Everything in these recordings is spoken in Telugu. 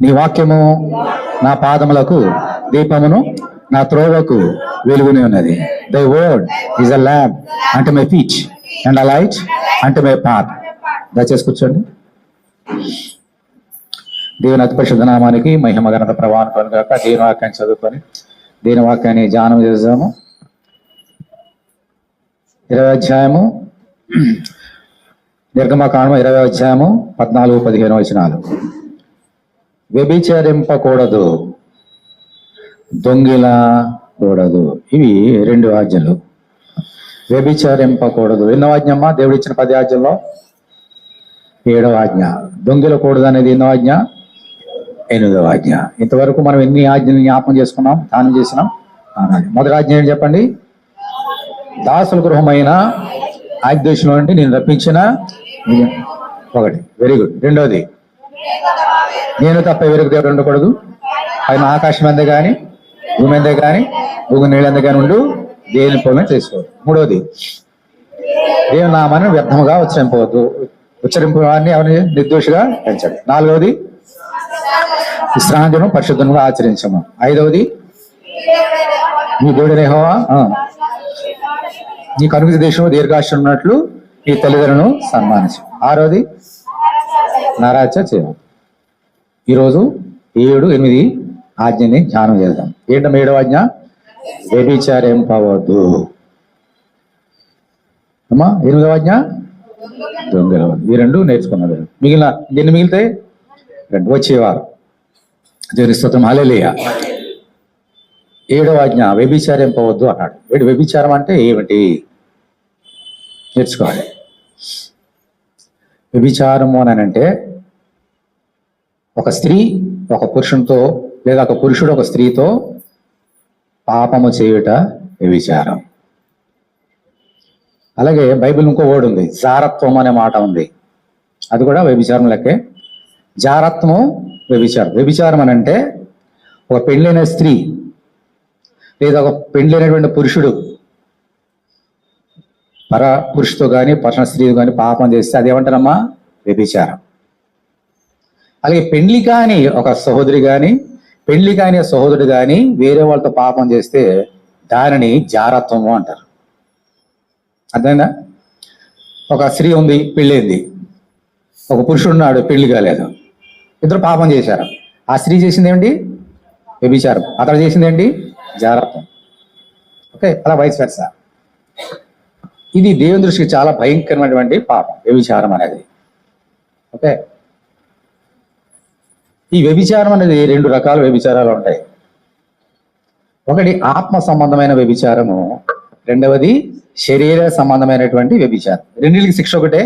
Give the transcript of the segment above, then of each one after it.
నీ వాక్యము నా పాదములకు దీపమును, నా త్రోవకు వెలుగుని ఉన్నది. The word is a lamp అంటే my feet and a light అంటే మై పాత్. దయచేసి కూర్చోండి. దేవుని అతి పరిశుద్ధ నామానికి మహిమ ఘనత ప్రభావం కలుగాక. దేవుని వాక్యాన్ని చదువుకొని దేవుని వాక్యాన్ని ధ్యానం చేద్దాము. 20వ అధ్యాయము నిర్గమకాండము 20వ అధ్యాయము 14-15 వచనాలు. వ్యభిచరింపకూడదు, దొంగిలకూడదు. ఇవి 2 ఆజ్ఞలు. వ్యభిచరింపకూడదు ఎన్నో ఆజ్ఞమ్మా? దేవుడు ఇచ్చిన 10 ఆజ్ఞల్లో 7వ ఆజ్ఞ. దొంగిలకూడదు అనేది ఎన్నో ఆజ్ఞ? 8వ ఆజ్ఞ. ఇంతవరకు మనం ఎన్ని ఆజ్ఞలు జ్ఞాపకం చేసుకున్నాం, ధ్యానం చేసినాం? మొదటి ఆజ్ఞ ఏంటి చెప్పండి? దాసుల గృహమైన ఆజ్ఞలో నుండి నేను రప్పించిన ఒకటి. Very good. 2వది, నేను తప్ప వేరొక దేవుడు ఉండకూడదు. ఆయన ఆకాశం ఎందే కానీ, భూమి ఎందే కానీ, భూమి నీళ్ళ ఎందే కానీ ఉండు, దేవుని పొలం చేసుకోవద్దు. 3వది, దేవుని నామాన్ని వ్యర్థముగా ఉచ్చరింపు వారిని ఎవరిని నిర్దోషిగా పెంచాడు. 4వది, విశ్రాంతిను పరిశుద్ధంగా ఆచరించము. 5వది, నీ దేవుడు యెహోవా నీ కనుగొని దేశంలో దీర్ఘాయుష్యం ఉన్నట్లు నీ తల్లిదండ్రులను సన్మానించు. 6వది, నారాచ చేయము. ఈరోజు 7, 8 ఆజ్ఞని ధ్యానం చేద్దాం. ఏంటమ్మా 7వ ఆజ్ఞ? వ్యభిచారింపవద్దు. అమ్మా 8వ ఆజ్ఞ దొంగలవద్దు. ఈ 2 నేర్చుకున్నారు. మిగిలిన ఎన్ని మిగిలితాయి? 2 వచ్చేవారు. దేవుని స్తోత్రం, హల్లెలూయా. 7వ ఆజ్ఞ వ్యభిచారింపవద్దు అన్నాడు. వ్యభిచారం అంటే ఏమిటి నేర్చుకోవాలి. వ్యభిచారము అని అంటే ఒక స్త్రీ ఒక పురుషునితో, లేదా ఒక పురుషుడు ఒక స్త్రీతో పాపము చేయుట వ్యభిచారం. అలాగే బైబిల్ ఇంకో వర్డ్ ఉంది, జారత్వం అనే మాట ఉంది. అది కూడా వ్యభిచారం లెక్కే. జారత్వము వ్యభిచారం. వ్యభిచారం అని అంటే ఒక పెళ్ళైన స్త్రీ లేదా ఒక పెళ్ళైనటువంటి పురుషుడు పర పురుషుతో కానీ పరణ స్త్రీ కానీ పాపం చేస్తే అదేమంటారమ్మా? వ్యభిచారం. అలాగే పెళ్లి కాని ఒక సహోదరి కానీ, పెళ్లి కాని సహోదరుడు కానీ వేరే వాళ్ళతో పాపం చేస్తే దానిని జారత్వము అంటారు. అర్థమైందా? ఒక స్త్రీ ఉంది, పెళ్ళైంది. ఒక పురుషుడు ఉన్నాడు, పెళ్లి కాలేదు. ఇద్దరు పాపం చేశారు. ఆ స్త్రీ చేసింది ఏంటి? వ్యభిచారం. అతడు చేసింది ఏంటి? జారత్వం. ఓకే, అలా వయసు వెర్స. ఇది దేవుని దృష్టికి చాలా భయంకరమైనటువంటి పాపం, వ్యభిచారం అనేది. ఓకే, ఈ వ్యభిచారం అనేది 2 రకాల వ్యభిచారాలు ఉంటాయి. ఒకటి ఆత్మ సంబంధమైన వ్యభిచారము, 2వది శరీర సంబంధమైనటువంటి వ్యభిచారం. రెండింటికి శిక్ష ఒకటే.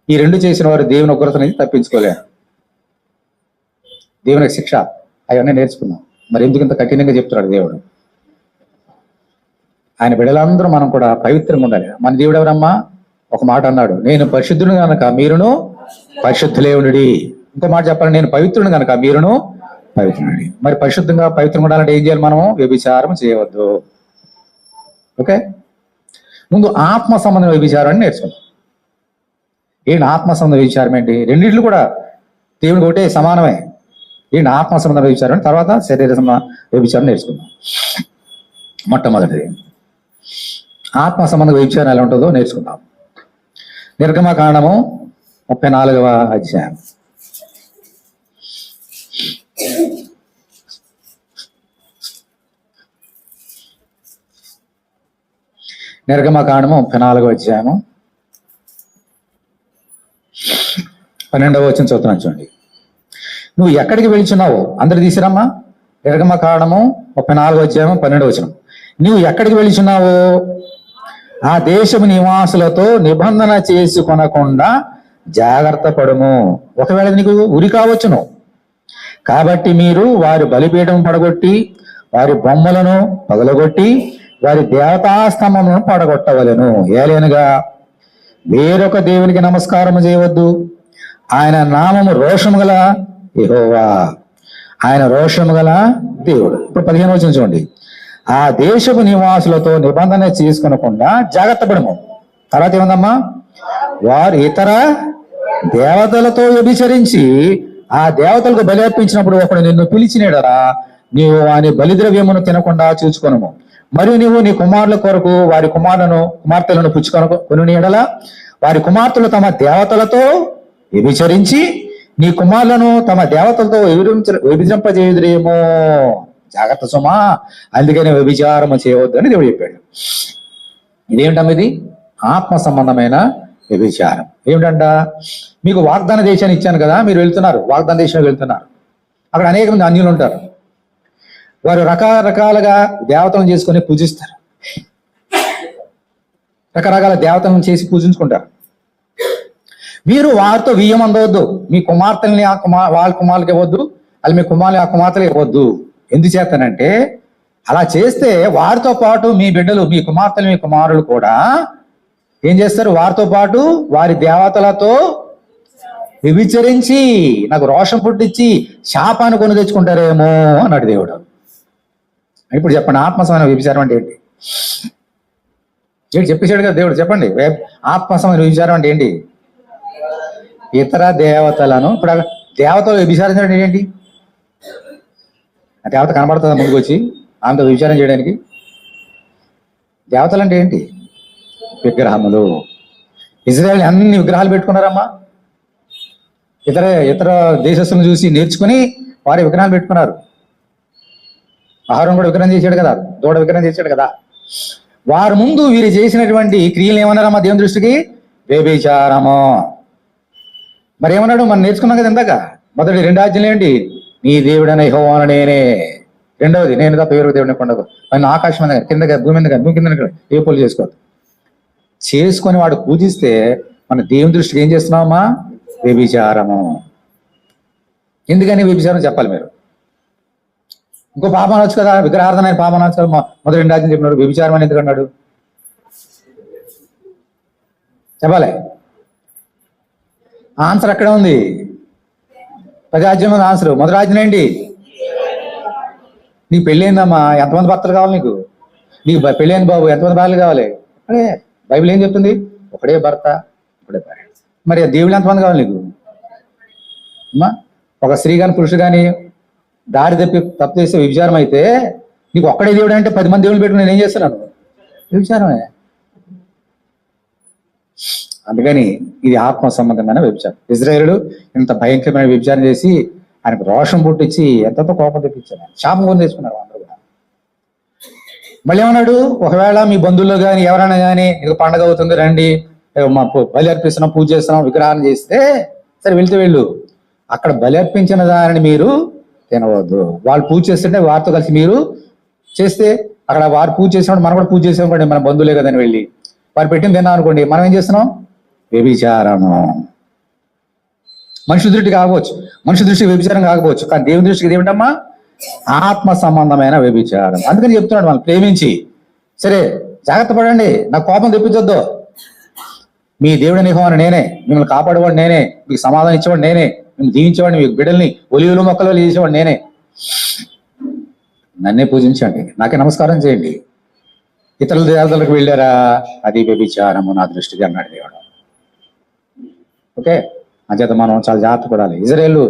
ఈ 2 చేసిన వారు దేవుని ఉగ్రత నుంచి తప్పించుకోలేరు. దేవునికి శిక్ష అవన్నీ నేర్చుకున్నాం. మరి ఎందుకు ఇంత కఠినంగా చెప్తున్నాడు దేవుడు? ఆయన బిడ్డలందరూ మనం కూడా పవిత్రంగా ఉండాలి. మన దేవుడు ఎవరమ్మా? ఒక మాట అన్నాడు, నేను పరిశుద్ధుడు కనుక మీరును పరిశుద్ధులే ఉండుడి. ఇంకో మాట చెప్పాలి, నేను పవిత్రుడు కనుక మీరును పవిత్రుడి. మరి పరిశుద్ధంగా పవిత్రంగా ఉండాలంటే ఏం చేయాలి? మనము వ్యభిచారం చేయవద్దు. ఓకే, ముందు ఆత్మ సంబంధం వ్యభిచారాన్ని నేర్చుకుందాం. ఏంటి ఆత్మ సంబంధ వ్యభిచారం ఏంటి? రెండింటిలో కూడా దేవుడికి ఒకటే, సమానమే. ఏంటి ఆత్మ సంబంధ వ్యభిచారం? తర్వాత శరీర సంబంధ వ్యభిచారం నేర్చుకుందాం. మొట్టమొదటిది ఆత్మ సంబంధ వ్యభిచారం ఎలా ఉంటుందో నేర్చుకుందాం. నిర్గమకాండము 34వ అధ్యాయం. నిర్గమకాండము 34వ అధ్యాయము 12వ వచనం చదువుతున్నాను చూడండి. నువ్వు ఎక్కడికి వెళ్తున్నావు? అందరు తీసిరమ్మా. నిర్గమకాండము 34వ అధ్యాయం 12వ వచనం. నువ్వు ఎక్కడికి వెళ్తున్నావు? ఆ దేశపు నివాసులతో నిబంధన చేసుకొనకుండా జాగ్రత్త పడుము. ఒకవేళ నీకు ఉరి కావచ్చును. కాబట్టి మీరు వారి బలిపీఠం పడగొట్టి, వారి బొమ్మలను పగలగొట్టి, వారి దేవతాస్తంభములను పడగొట్టవలెను. ఏలైనగా వేరొక దేవునికి నమస్కారం చేయవద్దు. ఆయన నామము రోషము గల యెహోవా, ఆయన రోషము గల దేవుడు. ఇప్పుడు 15వ వచనం చూడండి. ఆ దేశపు నివాసులతో నిబంధన చేసుకొనకుండా జాగ్రత్త పడము. తర్వాత ఏముందమ్మా? వారు ఇతర దేవతలతో వ్యభిచరించి ఆ దేవతలకు బలి అర్పించినప్పుడు ఒకడు నిన్ను పిలిచినడరా నీవు వాని బలిద్రవ్యమును తినకుండా చూసుకొనుము. మరియు నీవు నీ కుమారుల కొరకు వారి కుమార్తెలను పుచ్చుకొని ఎడల వారి కుమార్తెలు తమ దేవతలతో వ్యభిచరించి నీ కుమారులను తమ దేవతలతో వ్యభిచరింపజేయుదురేమో. జాగ్రత్త సుమా, అందుకని వ్యభిచారము చేయవద్దు అని దేవుడు చెప్పాడు. ఇదేమిటమ్మ? ఇది ఆత్మ సంబంధమైన వ్యభిచారం. ఏమిటంట? మీకు వాగ్దాన దేశాన్ని ఇచ్చాను కదా, మీరు వెళ్తున్నారు, వాగ్దాన దేశానికి వెళ్తున్నారు. అక్కడ అనేక మంది అన్యులు ఉంటారు. వారు రకరకాలుగా దేవతలను చేసుకొని పూజిస్తారు, రకరకాల దేవతలను చేసి పూజించుకుంటారు. మీరు వారితో వియ్యం అందవద్దు, మీ కుమార్తెల్ని వాళ్ళ కుమారులకి ఇవ్వద్దు, అలా మీ కుమారులు ఆ కుమార్తెలు ఇవ్వద్దు. ఎందుచేతనంటే అలా చేస్తే వారితో పాటు మీ బిడ్డలు, మీ కుమార్తెలు, మీ కుమారులు కూడా ఏం చేస్తారు? వారితో పాటు వారి దేవతలతో వ్యభిచరించి నాకు రోషం పుట్టించి శాపాన్ని కొని తెచ్చుకుంటారేమో అన్నాడు దేవుడు. ఇప్పుడు చెప్పండి, ఆత్మసమైన వ్యభిచారం అంటే ఏంటి? ఏంటి చెప్పేశాడు కదా దేవుడు. చెప్పండి, ఆత్మసమైన వ్యభిచారం అంటే ఏంటి? ఇతర దేవతలను, ఇప్పుడు దేవతలు వ్యభిచారించడం ఏంటి? ఆ దేవత కనబడుతుందా ముందుకు వచ్చి ఆమెతో వ్యభిచారం చేయడానికి? దేవతలు అంటే ఏంటి? విగ్రహములు. ఇజ్రాయెల్ అన్ని విగ్రహాలు పెట్టుకున్నారమ్మా. ఇతర దేశస్తులను చూసి నేర్చుకుని వారి విగ్రహాలు పెట్టుకున్నారు. ఆహారం కూడా విగ్రహం చేశాడు కదా, దూడ విగ్రహం చేశాడు కదా. వారి ముందు వీరు చేసినటువంటి క్రియలు ఏమన్నారమ్మా దేవుని దృష్టికి? వ్యభిచారము. మరి ఏమన్నాడు? మనం నేర్చుకున్నాం కదా ఇందాక. మొదటి 2 ఆజ్ఞలు ఏంటి? నీ దేవుడైన యెహోవాను నేనే. రెండవది, నేను తప్ప వేరే దేవుడిని కొండకు పైన ఆకాశం మీద కింద భూమి మీద భూమి కింద ఏ పూలు చేసుకోవద్దు. చేసుకొని వాడు పూజిస్తే మన దేవుని దృష్టికి ఏం చేస్తున్నామా? వ్యభిచారము. ఎందుకని వ్యభిచారం చెప్పాలి మీరు? ఇంకో పాపం అనొచ్చు కదా, విగ్రహార్థన పాపం అనొచ్చు కదా. మొదటి 2 ఆజ్ఞలు చెప్పినాడు, వ్యభిచారం అని ఎందుకు అన్నాడు? చెప్పాలి. ఆన్సర్ అక్కడే ఉంది. 10 ఆజ్ఞలు ఆన్సర్. మొదటి ఆజ్ఞ ఏంటి? నీకు పెళ్ళైందమ్మా, ఎంతమంది భర్తలు కావాలి నీకు? నీకు పెళ్ళైంది బాబు, ఎంతమంది భార్యలు కావాలి? అదే బైబిల్ ఏం చెప్తుంది? ఒకడే భర్త, ఒకడే భార్య. మరి దేవుళ్ళు ఎంతమంది కావాలి నీకు? అమ్మా, ఒక స్త్రీ కానీ పురుషుడు కానీ దారి తప్పు చేస్తే వ్యభిచారం అయితే నీకు ఒక్కడే దేవుడు అంటే 10 మంది దేవుళ్ళు పెట్టుకుని నేను ఏం చేస్తున్నాను? వ్యభిచారమే. అందుకని ఇది ఆత్మ సంబంధమైన వ్యభిచారం. ఇజ్రాయేలు ఇంత భయంకరమైన వ్యభిచారం చేసి ఆయనకు రోషం పుట్టించి ఎంతతో కోపం తెప్పించారు, శాపం కొని తెచ్చుకున్నారు అందరూ కూడా. మళ్ళీ ఏమన్నాడు? ఒకవేళ మీ బంధువుల్లో కానీ ఎవరైనా కానీ ఇది పండగ అవుతుంది రండి, మా బలి అర్పిస్తున్నాం, పూజ చేస్తున్నాం, విగ్రహాన్ని చేస్తే సరే వెళ్ళు. అక్కడ బలి అర్పించిన దానిని మీరు తినవద్దు. వాళ్ళు పూజ చేస్తుంటే వారితో కలిసి మీరు చేస్తే అక్కడ వారు పూజ చేసినప్పుడు మనం కూడా పూజ చేసామనుకోండి, మన బంధువులే కదని వెళ్ళి వారు పెట్టింది తిన్నాం అనుకోండి, మనం ఏం చేస్తున్నాం? వ్యభిచారము. మనిషి దృష్టి కాకపోవచ్చు, మనిషి దృష్టికి వ్యభిచారం కాకపోవచ్చు, కానీ దేవుని దృష్టికి ఏమిటమ్మా? ఆత్మ సంబంధమైన వ్యభిచారం. అందుకని చెప్తున్నాడు, మనం ప్రేమించి సరే జాగ్రత్త పడండి, నాకు కోపం తెప్పించొద్దు. మీ దేవుడిని యెహోవాను నేనే, మిమ్మల్ని కాపాడేవాడు నేనే, మీకు సమాధానం ఇచ్చేవాడు నేనే, మేము దీవించేవాడిని, మీకు బిడ్డల్ని ఒలివులు మొక్కలు చేసేవాడు నేనే. నన్నే పూజించండి, నాకే నమస్కారం చేయండి. ఇతరుల దేవతలకు వెళ్ళారా? అది వ్యభిచారము నా దృష్టికి అన్నాడు దేవుడు. ఓకే, అంచేత మనం చాలా జాగ్రత్త పడాలి. ఇజ్రాయేలు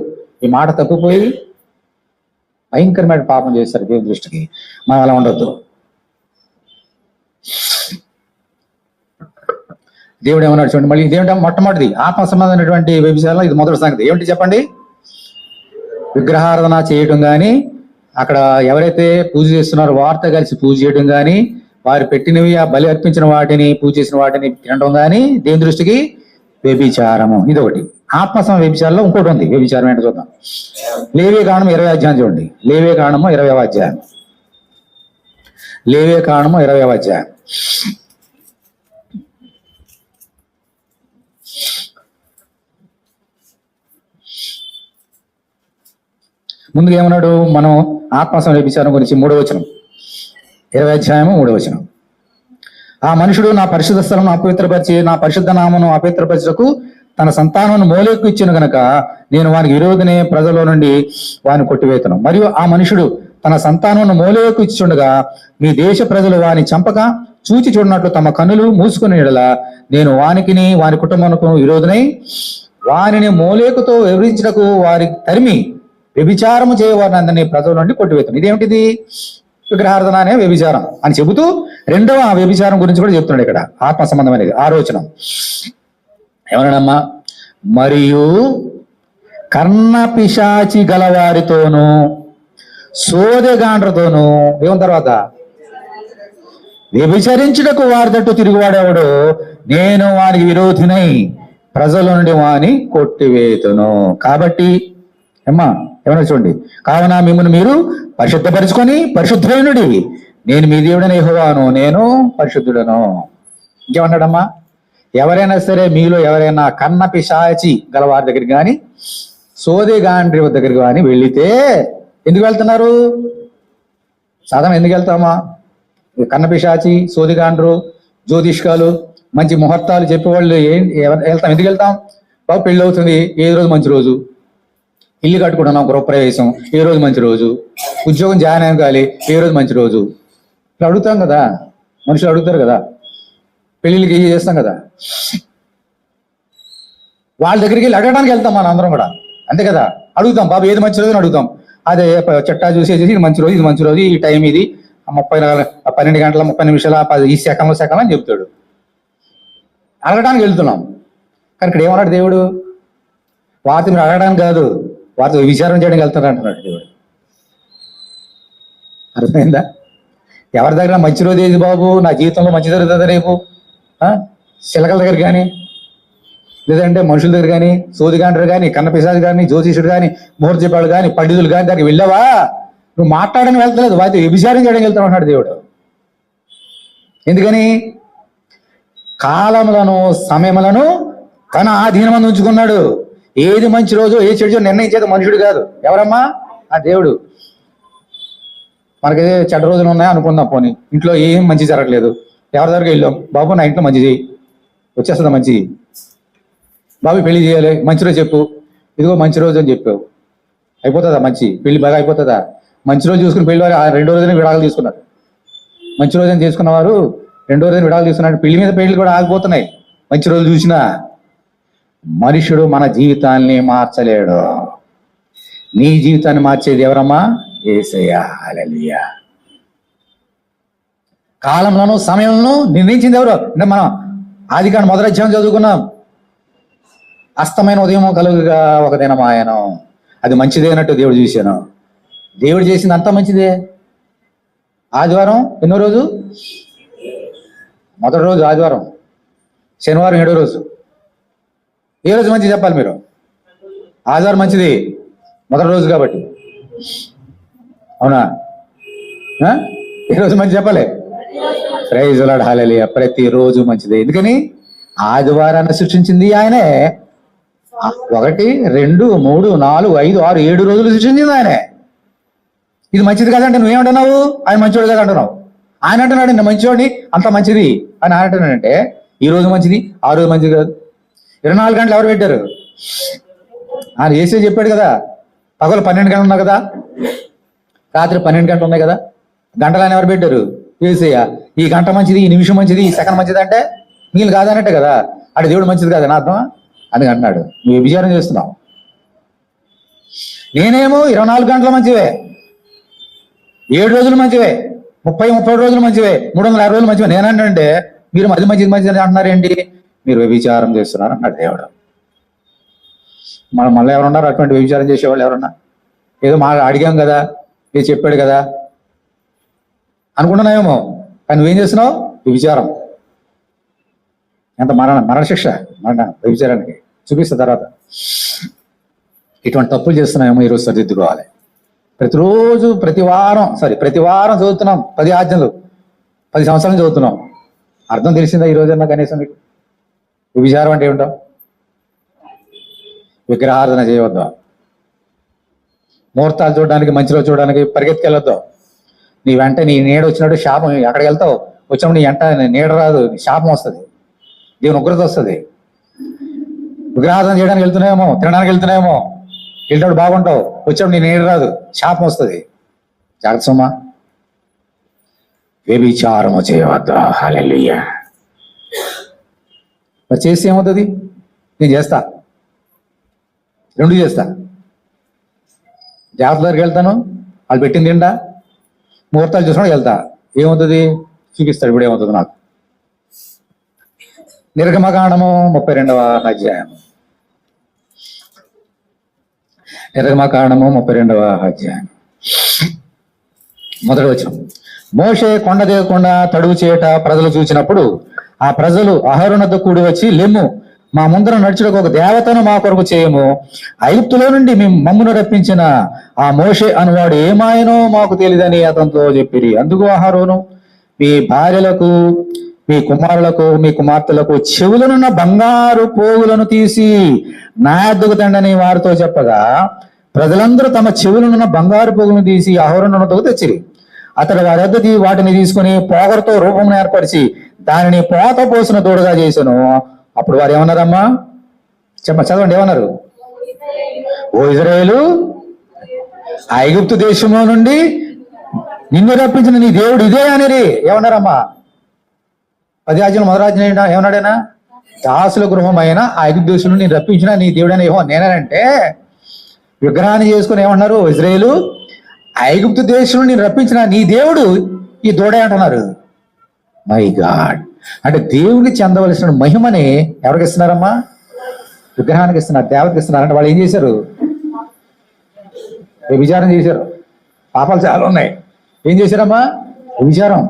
ఈ మాట తప్పిపోయి భయంకరమైన పాపం చేస్తారు దేవుని దృష్టికి. మనం అలా ఉండొద్దు. దేవుడు ఏమన్నాడు చూడండి. మళ్ళీ ఇదేమిటో మొట్టమొదటిది ఆత్మ సంబంధమైనటువంటి వ్యభిచారంలో ఇది మొదటి సంగతి. ఏమిటి చెప్పండి? విగ్రహారాధన చేయటం కానీ, అక్కడ ఎవరైతే పూజ చేస్తున్నారో వారితో కలిసి పూజ చేయడం కానీ, వారు పెట్టినవి ఆ బలి అర్పించిన వాటిని పూజ చేసిన వాటిని తినడం కానీ దేవుని దృష్టికి వ్యభిచారము. ఇదొకటి. ఆత్మ వ్యభిచారంలో ఇంకోటి ఉంది. వ్యభిచారం ఏంటో చూద్దాం. లేవే కాండము 20వ అధ్యాయం చూడండి. లేవే కాండము 20వ అధ్యాయం. లేవే కాండము 20వ అధ్యాయం. ముందుగా ఏమన్నాడు? మనం ఆత్మ వ్యభిచారం గురించి 3వ వచనం, 20వ అధ్యాయము 3వ వచనం. ఆ మనుషుడు నా పరిశుద్ధ స్థలం అపవిత్రపరిచి నా పరిశుద్ధ నామను అపవిత్రపరచుటకు తన సంతానమును మోలేకు ఇచ్చిన గనక నేను వానికి విరోధిని ప్రజల నుండి వాని కొట్టివేతను. మరియు ఆ మనుషుడు తన సంతానమును మోలేకు ఇచ్చుండగా మీ దేశ ప్రజలు వాని చంపక చూచి చూడనట్లు తమ కన్నులు మూసుకుని ఎడల నేను వానికిని వాని కుటుంబమునకు విరోధినై వానిని మోలేకుతో వివరించటకు వారి తరిమి వ్యభిచారము చేయవారిని అందరినీ ప్రజల నుండి కొట్టివేతుంది. ఇదేమిటిది? విగ్రహార్థన అనే వ్యభిచారం అని చెబుతూ రెండవ వ్యభిచారం గురించి కూడా చెప్తున్నాడు ఇక్కడ, ఆత్మ సంబంధమైనది. ఆలోచన ఏమన్నాడమ్మా? మరియు కర్ణ పిశాచి గలవారితోనూ సోదెగాండ్రతోనూ ఏమన్న తర్వాత వ్యభిచరించుటకు వారి తట్టు తిరుగువాడేవాడు నేను వానికి విరోధినై ప్రజల నుండి వాని కొట్టివేతును. కాబట్టి అమ్మా ఏమన్నా చూడండి, కావున మిమ్మల్ని మీరు పరిశుద్ధపరుచుకొని పరిశుద్ధుడైనడి, నేను మీ దేవుడైన యెహోవాను, నేను పరిశుద్ధుడను. ఇంకేమన్నాడమ్మా? ఎవరైనా సరే మీలో ఎవరైనా కన్న పిశాచి గల వారి దగ్గరికి కానీ సోదెగాండ్రి దగ్గరికి కానీ వెళితే, ఎందుకు వెళ్తున్నారు? సాధారణ ఎందుకు వెళ్తామా? కన్న పిశాచి, సోదిగాండ్రు, జ్యోతిష్కాలు, మంచి ముహూర్తాలు చెప్పేవాళ్ళు వెళ్తాం. ఎందుకు వెళ్తాం? బాబు పెళ్ళి అవుతుంది, ఏ రోజు మంచి రోజు, ఇల్లు కట్టుకుంటున్నాం, గృహప్రవేశం, ఏ రోజు మంచి రోజు, ఉద్యోగం జాయిన్ అవ్వాలి, ఏ రోజు మంచి రోజు, ఇట్లా అడుగుతాం కదా, మనుషులు అడుగుతారు కదా, పెళ్ళిళ్ళకి చేస్తాం కదా. వాళ్ళ దగ్గరికి వెళ్ళి అడగడానికి వెళ్తాం మనం అందరం కూడా, అంతే కదా. అడుగుతాం, బాబు ఏది మంచి రోజు అని అడుగుతాం. అదే చట్టా చూసేసి ఇది మంచి రోజు, ఇది మంచి రోజు, ఈ టైం ఇది 12 గంటల 30 నిమిషాల ఈ సెకండ్ల అని చెప్తాడు. అడగడానికి వెళ్తున్నాం. కానీ ఇక్కడ ఏమన్నాడు దేవుడు? వారితో మీరు అడగడానికి కాదు, వారితో విచారం చేయడానికి వెళ్తారు అంటున్నాడు దేవుడు. అర్థమైందా? ఎవరి దగ్గర మంచి రోజు ఏది బాబు, నా జీవితంలో మంచి జరుగుతుందా రేపు? చిలకల దగ్గర కానీ, లేదంటే మనుషుల దగ్గర కానీ, సోదిగాండ్రు కానీ, కన్న పిశాచి కానీ, జ్యోతిషుడు కానీ, ముహూర్త చెప్పాడు కానీ, పండితులు కానీ దగ్గరికి వెళ్ళావా? నువ్వు మాట్లాడడానికి వెళ్తలేదు, వాటితో విచారం చేయడానికి వెళ్తావు అన్నాడు దేవుడు. ఎందుకని? కాలములను సమయములను తన ఆధీనమందు ఉంచుకున్నాడు. ఏది మంచి రోజు ఏ చెడు నిర్ణయించేది మనుషుడు కాదు. ఎవరమ్మా? ఆ దేవుడు. మనకి చెడ్డ రోజులు ఉన్నాయా అనుకుందాం, పోనీ ఇంట్లో ఏం మంచి జరగలేదు, ఎవరి దగ్గరికి వెళ్ళాం, బాబు నా ఇంట్లో మంచి చేయి, వచ్చేస్తుందా మంచి? బాబు పెళ్లి చేయాలి, మంచి రోజు చెప్పు, ఇదిగో మంచి రోజు అని చెప్పావు, అయిపోతుందా మంచి పెళ్లి? బాగా అయిపోతుందా? మంచి రోజు చూసుకుని పెళ్లి వారు 2వ రోజున విడాకులు తీసుకున్నారు. మంచి రోజు అని చేసుకున్న వారు 2వ రోజున విడాకులు తీసుకున్నారు. పెళ్లి మీద పెళ్లి కూడా ఆగిపోతున్నాయి మంచి రోజు చూసినా. మనుషుడు మన జీవితాన్ని మార్చలేడు. నీ జీవితాన్ని మార్చేది ఎవరమ్మా? యేసయ్య. హల్లెలూయా. కాలంలోను సమయంలో నిర్ణయించింది ఎవరు అంటే మనం ఆదికాండం 1వ అధ్యాయం చదువుకున్నాం. అస్తమైన ఉదయం కలుగుగా ఒక దినమాయను, అది మంచిదే అన్నట్టు దేవుడు చూశాను. దేవుడు చేసింది అంతా మంచిదే. ఆదివారం ఎన్నో రోజు? మొదటి రోజు ఆదివారం. శనివారం 7వ రోజు. ఏ రోజు మంచిది చెప్పాలి మీరు? ఆదివారం మంచిది, మొదటి రోజు కాబట్టి. అవునా? ఏ రోజు మంచి చెప్పాలి? Praise the Lord. హల్లెలూయా. ప్రతిరోజు మంచిదే. ఎందుకని? ఆదివారాన్ని సృష్టించింది ఆయనే. 1 2 3 4 5 6 7 రోజులు సృష్టించింది ఆయనే. ఇది మంచిది కదంటే నువ్వేమంటున్నావు? ఆయన మంచివాడు కదా అంటున్నావు. ఆయన అంటున్నాడు నేను మంచివాడిని, అంత మంచిది అని ఆయన అంటున్నాడంటే ఈ రోజు మంచిది, ఆ రోజు మంచిది కాదు. 24 గంటలు ఎవరు పెట్టారు? ఆయన యేసే చెప్పాడు కదా, పగలు 12 గంటలు ఉన్నాయి కదా, రాత్రి 12 గంటలు ఉన్నాయి కదా. గంటలు అని ఎవరు పెట్టారు? యేసయ్య. ఈ గంట మంచిది, ఈ నిమిషం మంచిది, ఈ సెకండ్ మంచిది అంటే నీళ్ళు కాదన్నట్టే కదా. అటు దేవుడు మంచిది కాదని అర్థమా? అని అంటున్నాడు. నువ్వు విచారం చేస్తున్నావు. నేనేమో 24 గంటలు మంచివే, 7 రోజులు మంచివే, 30 రోజులు మంచివే, 360 రోజులు మంచివే నేనంటే మీరు అది మంచిది మంచిది అంటున్నారేంటి? మీరు వ్యభిచారం చేస్తున్నారు అన్నాడు దేవుడు. మళ్ళీ ఎవరున్నారు అటువంటి వ్యభిచారం చేసేవాళ్ళు? ఎవరన్నా ఏదో మా అడిగాం కదా, ఏదో చెప్పాడు కదా అనుకుంటున్నావేమో, కానీ నువ్వేం చేస్తున్నావు? వ్యభిచారం. ఎంత మరణశిక్ష వ్యభిచారానికి చూపిస్తా తర్వాత. ఇటువంటి తప్పులు చేస్తున్నామేమో ఈరోజు సరిదిద్దుకోవాలి. ప్రతిరోజు ప్రతి వారం చదువుతున్నాం 10 ఆజ్ఞలు, 10 సంవత్సరాలు చదువుతున్నాం. అర్థం తెలిసిందా ఈ రోజన్నా కనీసం మీకు? వ్యభిచారం అంటే ఏమిటో? విగ్రహారాధన చేయవద్దు, ముహూర్తాలు చూడడానికి, మంచి రోజు చూడడానికి పరిగెత్తుకెళ్ళొద్దు. నీ వెంట నీ నీడ వచ్చినట్టు శాపం. ఎక్కడికి వెళ్తావు? వచ్చినప్పుడు నీ వెంట నీడ రాదు, శాపం వస్తుంది, దేవుని ఉగ్రత వస్తుంది. విగ్రహారాధన చేయడానికి వెళ్తున్నాయేమో, తినడానికి వెళ్తున్నాయేమో, వెళ్ళినప్పుడు బాగుంటావు, వచ్చేప్పుడు నీ నీడ రాదు, శాపం వస్తుంది. జాగ్రత్త సుమా. వ్యభిచారము చేయవద్దు. హల్లెలూయా. మరి చేస్తే ఏమవుతుంది? నేను చేస్తా, రెండు చేస్తా. జాగ్రత్త దగ్గరికి వెళ్తాను, వాళ్ళు పెట్టింది తిండా, ముహూర్తాలు చూసుకొని వెళ్తా. ఏమవుతుంది చూపిస్తాడు, ఇప్పుడు ఏమవుతుంది నాకు. నిర్గమకాండము 32వ అధ్యాయం. నిర్గమకాండము 32వ అధ్యాయం మొదటి వచనం. మోషే కొండ దిగకుండా తడువు చేయట ప్రజలు చూసినప్పుడు ఆ ప్రజలు అహరోనుతో కూడి వచ్చి, లెమ్ము, మా ముందర నడుచుటకు ఒక దేవతను మా కొరకు చేయము. ఐగుప్తులో నుండి మమ్మును రప్పించిన ఆ మోషే అనువాడు ఏమాయనో మాకు తెలియదని అతనితో చెప్పిరి. అందుకు అహరోను, మీ భార్యలకు, మీ కుమారులకు, మీ కుమార్తెలకు చెవులనున్న బంగారు పోగులను తీసి నా యొద్దకు తండని వారితో చెప్పగా, ప్రజలందరూ తమ చెవులనున్న బంగారు పోగులను తీసి అహరోనుతో తెచ్చిరి. అతడు వారి వద్దకి వాటిని తీసుకుని పోగరతో రూపం ఏర్పరిచి దానిని పోత పోసిన తోడుగా చేశాను. అప్పుడు వారు ఏమన్నారమ్మా? చదవండి, ఏమన్నారు? ఓ ఇజ్రాయేలు, ఐగుప్తు దేశంలో నుండి నిన్ను రప్పించిన నీ దేవుడు ఇదే అనేది ఏమన్నారమ్మా? 10 ఆజ్ఞలు మొదటి ఏమన్నాడైనా? దాసుల గృహం అయినా ఐగుప్తు దేశం నుండి నేను రప్పించిన నీ దేవుడైనా ఏమో నేనంటే విగ్రహాన్ని చేసుకుని ఏమన్నారు? ఇజ్రాయేలు, ఐగుప్తు దేశం నుండి నేను రప్పించిన నీ దేవుడు ఈ దూడే అంటున్నారు. మై గాడ్, అంటే దేవుడికి చెందవలసిన మహిమని ఎవరికి ఇస్తున్నారమ్మా? విగ్రహానికి ఇస్తున్నారు, దేవతకి ఇస్తున్నారు. అంటే వాళ్ళు ఏం చేశారు? వ్యభిచారం చేశారు. పాపాలు చాలా ఉన్నాయి. ఏం చేశారమ్మా? వ్యభిచారం.